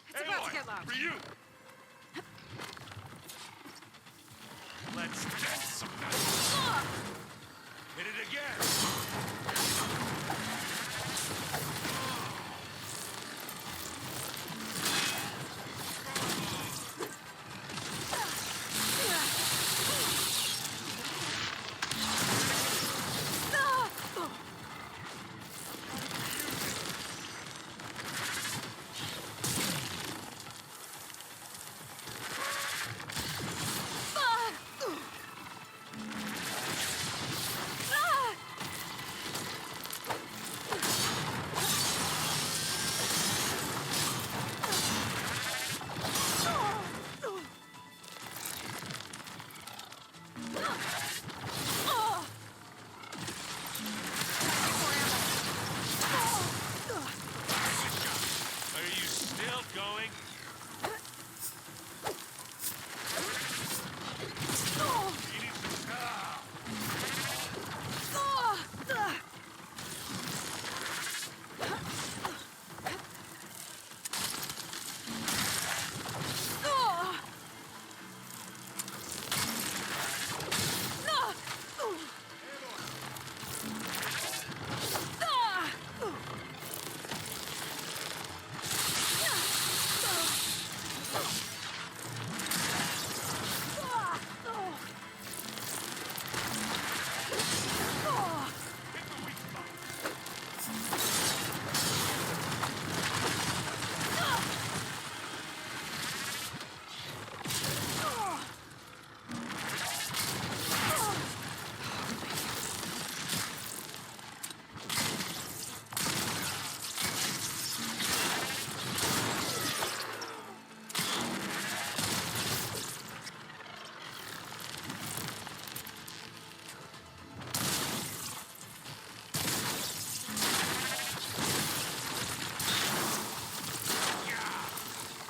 It's about to get loud. For you! Let's get some nice. Hit it again! Are you still going? You need some...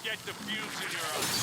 Get the fuse in your eyes.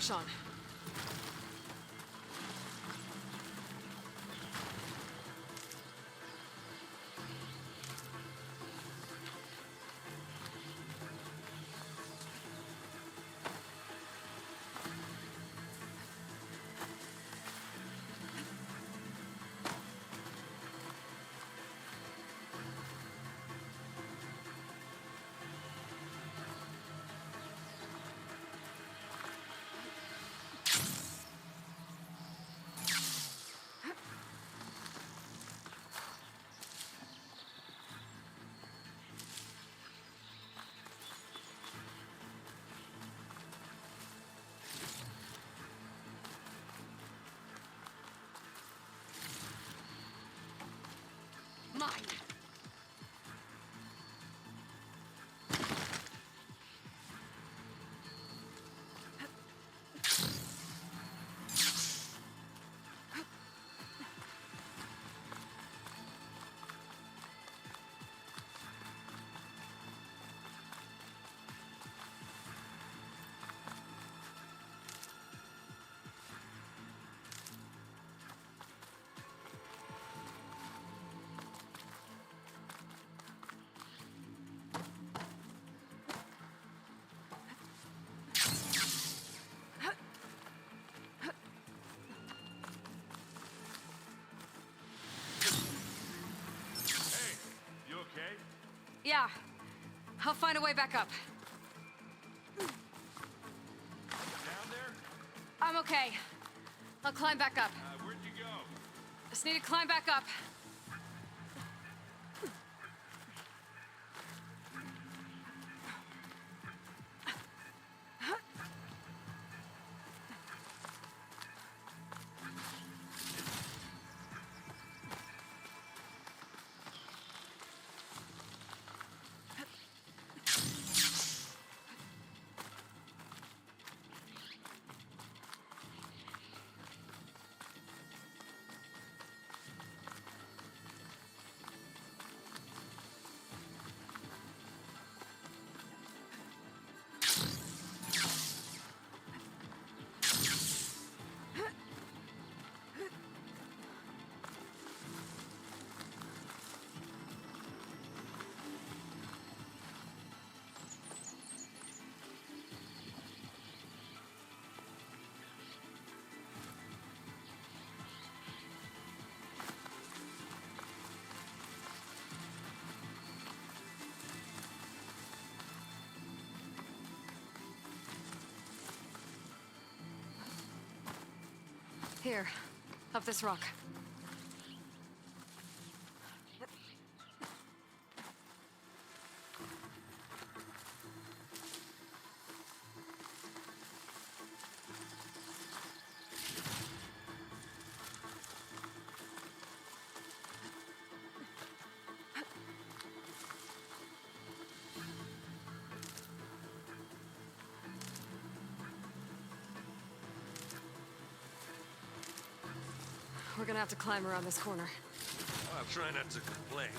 Push on. Mine. You okay? Yeah. I'll find a way back up. Down there? I'm okay. I'll climb back up. Where'd you go? Just need to climb back up. Here, up this rock. We're gonna have to climb around this corner. I'll try not to complain.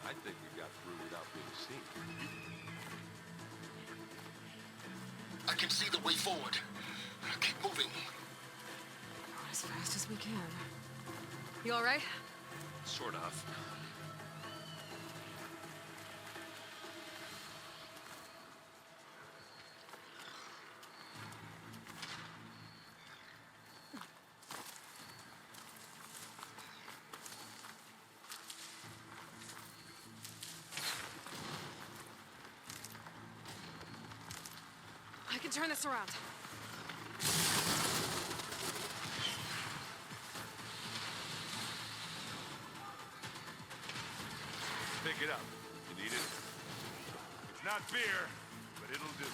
I think we got through without being seen. I can see the way forward. Keep moving. As fast as we can. You all right? Sort of. I can turn this around. Pick it up. You need it? It's not fear, but it'll do.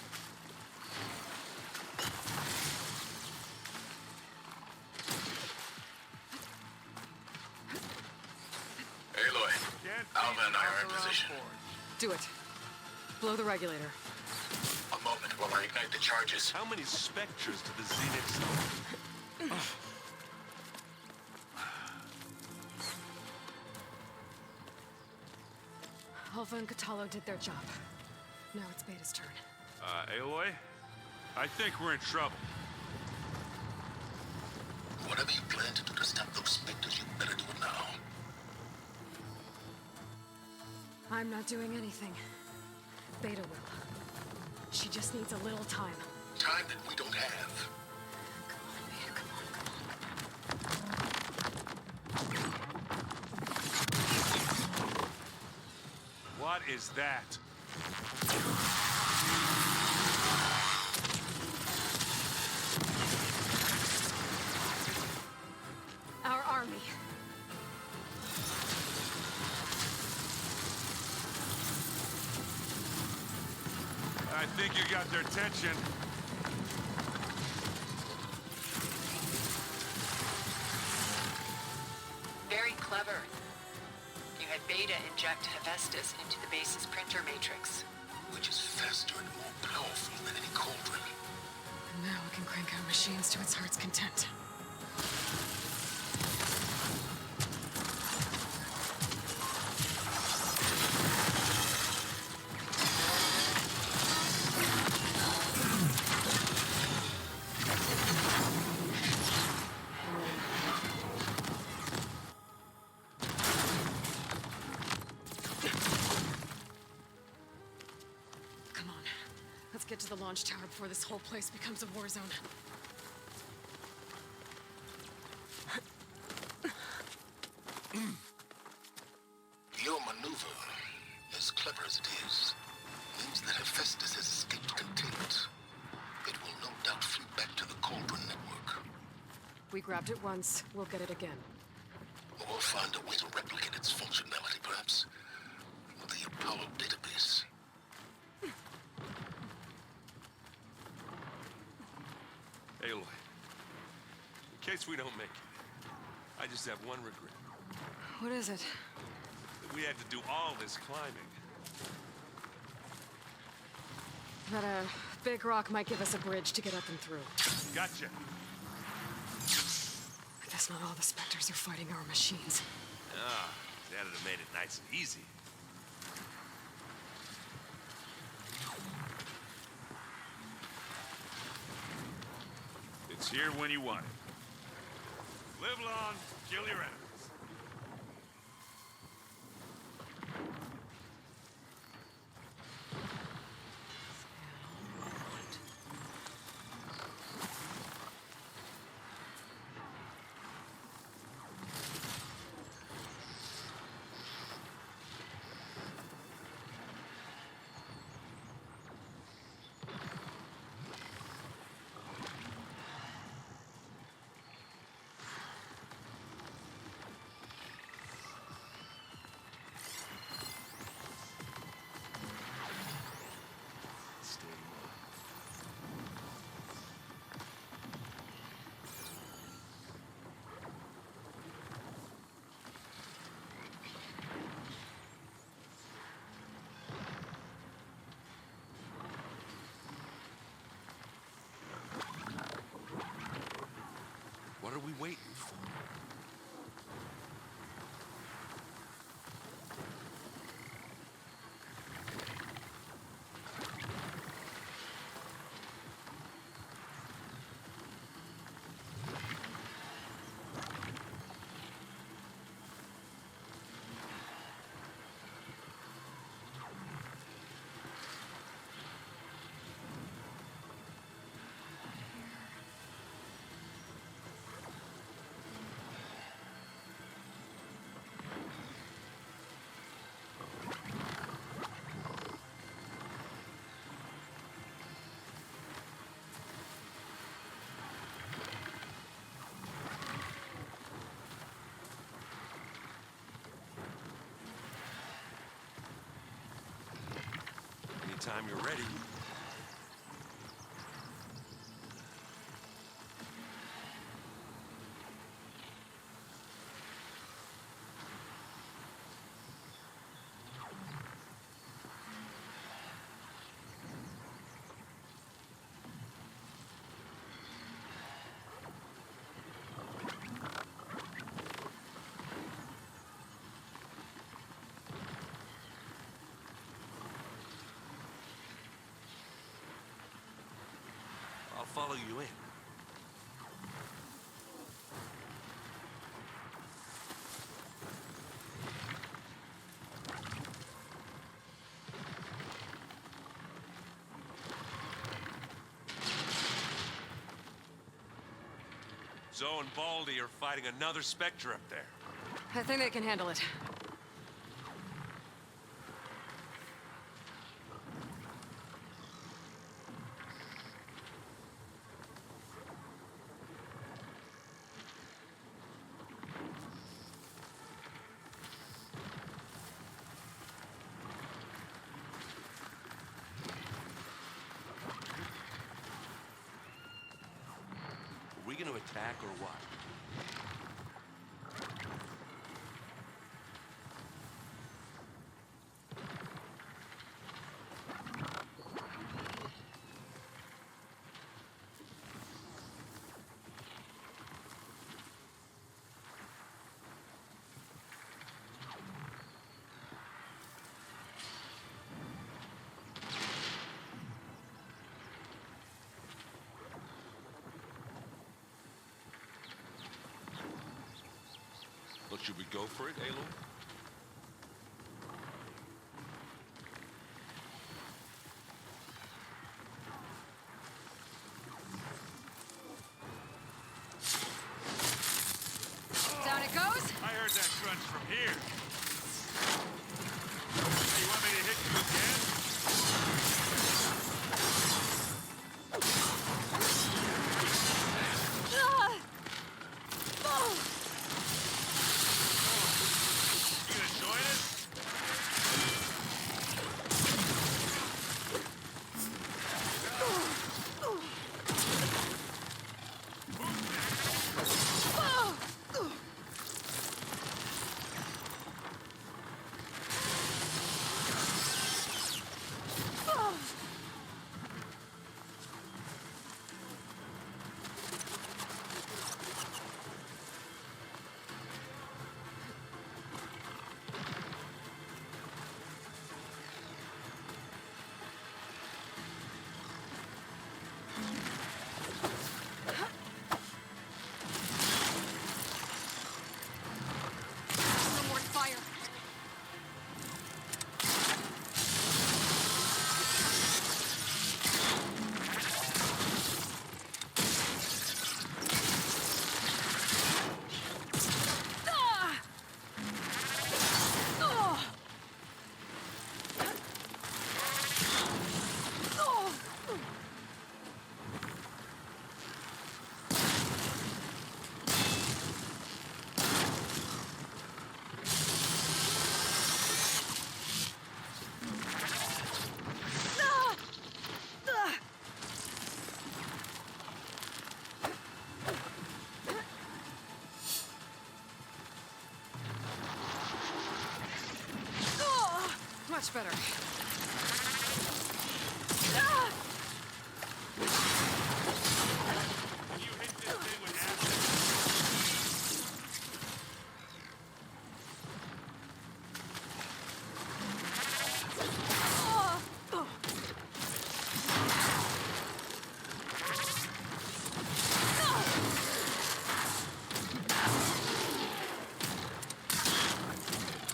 Aloy, Can't Alva and I are in beat position. Do it. Blow the regulator. A moment while I ignite the charges. How many specters do the Xenix... Alva and Catalo did their job. Now it's Beta's turn. Aloy? I think we're in trouble. Whatever you plan to do to stop those specters, you better do it now. I'm not doing anything. Beta will. She just needs a little time. Time that we don't have. Come on, Beta, come on, come on. What is that? Our army. I think you got their attention. Very clever. You had Beta inject Hephaestus into the base's printer matrix. Which is faster and more powerful than any cauldron. Now we can crank out machines to its heart's content. Come on. Let's get to the launch tower before this whole place becomes a war zone. Your maneuver, as clever as it is, means that Hephaestus has escaped containment. It will no doubt flee back to the Cauldron network. We grabbed it once, we'll get it again. Or find a way to replicate its functionality, perhaps, with the Apollo database. Aloy, in case we don't make it, I just have one regret. What is it? That we had to do all this climbing. That a big rock might give us a bridge to get up and through. Gotcha. I guess not all the specters are fighting our machines. Ah, that'd have made it nice and easy. It's here when you want it. Live long, kill your enemies. What are we waiting for? Anytime you're ready. follow you in. Zoe and Baldy are fighting another Spectre up there. I think they can handle it. Are we gonna attack or what? Well, should we go for it, Aloy? Down it goes. I heard that crunch from here. Hey, you want me to hit you again? You gonna join us? No more fire. Much better. You hit this thing with acid.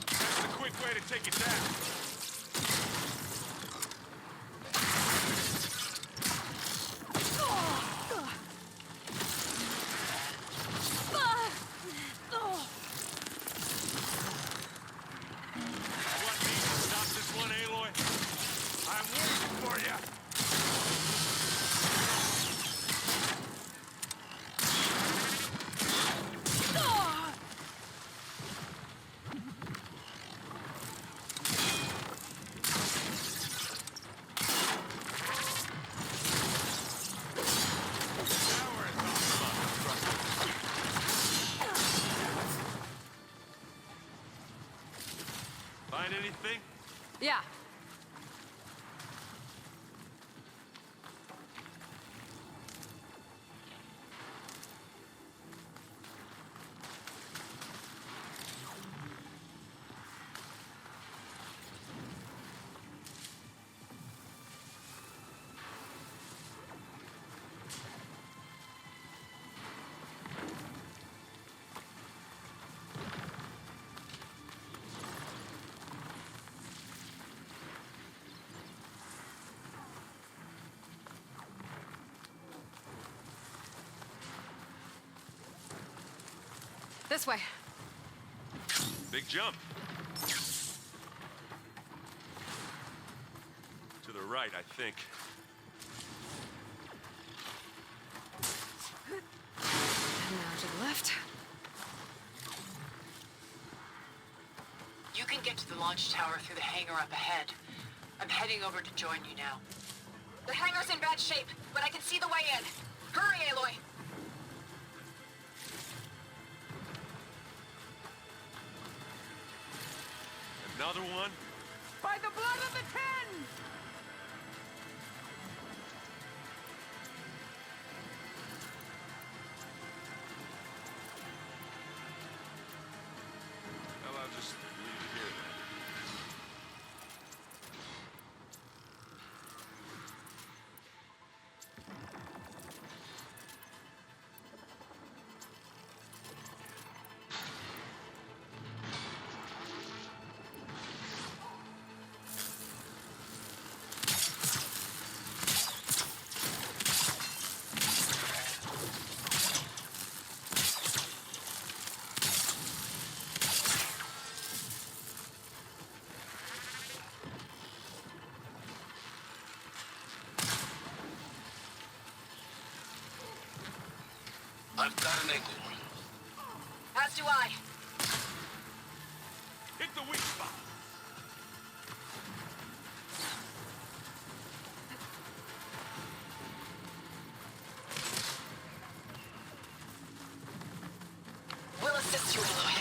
That's a quick way to take it down. You want me to stop this one, Aloy? I'm waiting for you. Now we're at top spot. Find anything? Yeah. This way. Big jump. To the right, I think. And now to the left. You can get to the launch tower through the hangar up ahead. I'm heading over to join you now. The hangar's in bad shape, but I can see the way in. Hurry, Aloy! Another one? By the blood of the Ten! Well, I'll just leave it here then. I've got an angle. As do I. Hit the weak spot. We'll assist you, Aloy.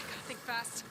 Gotta think fast.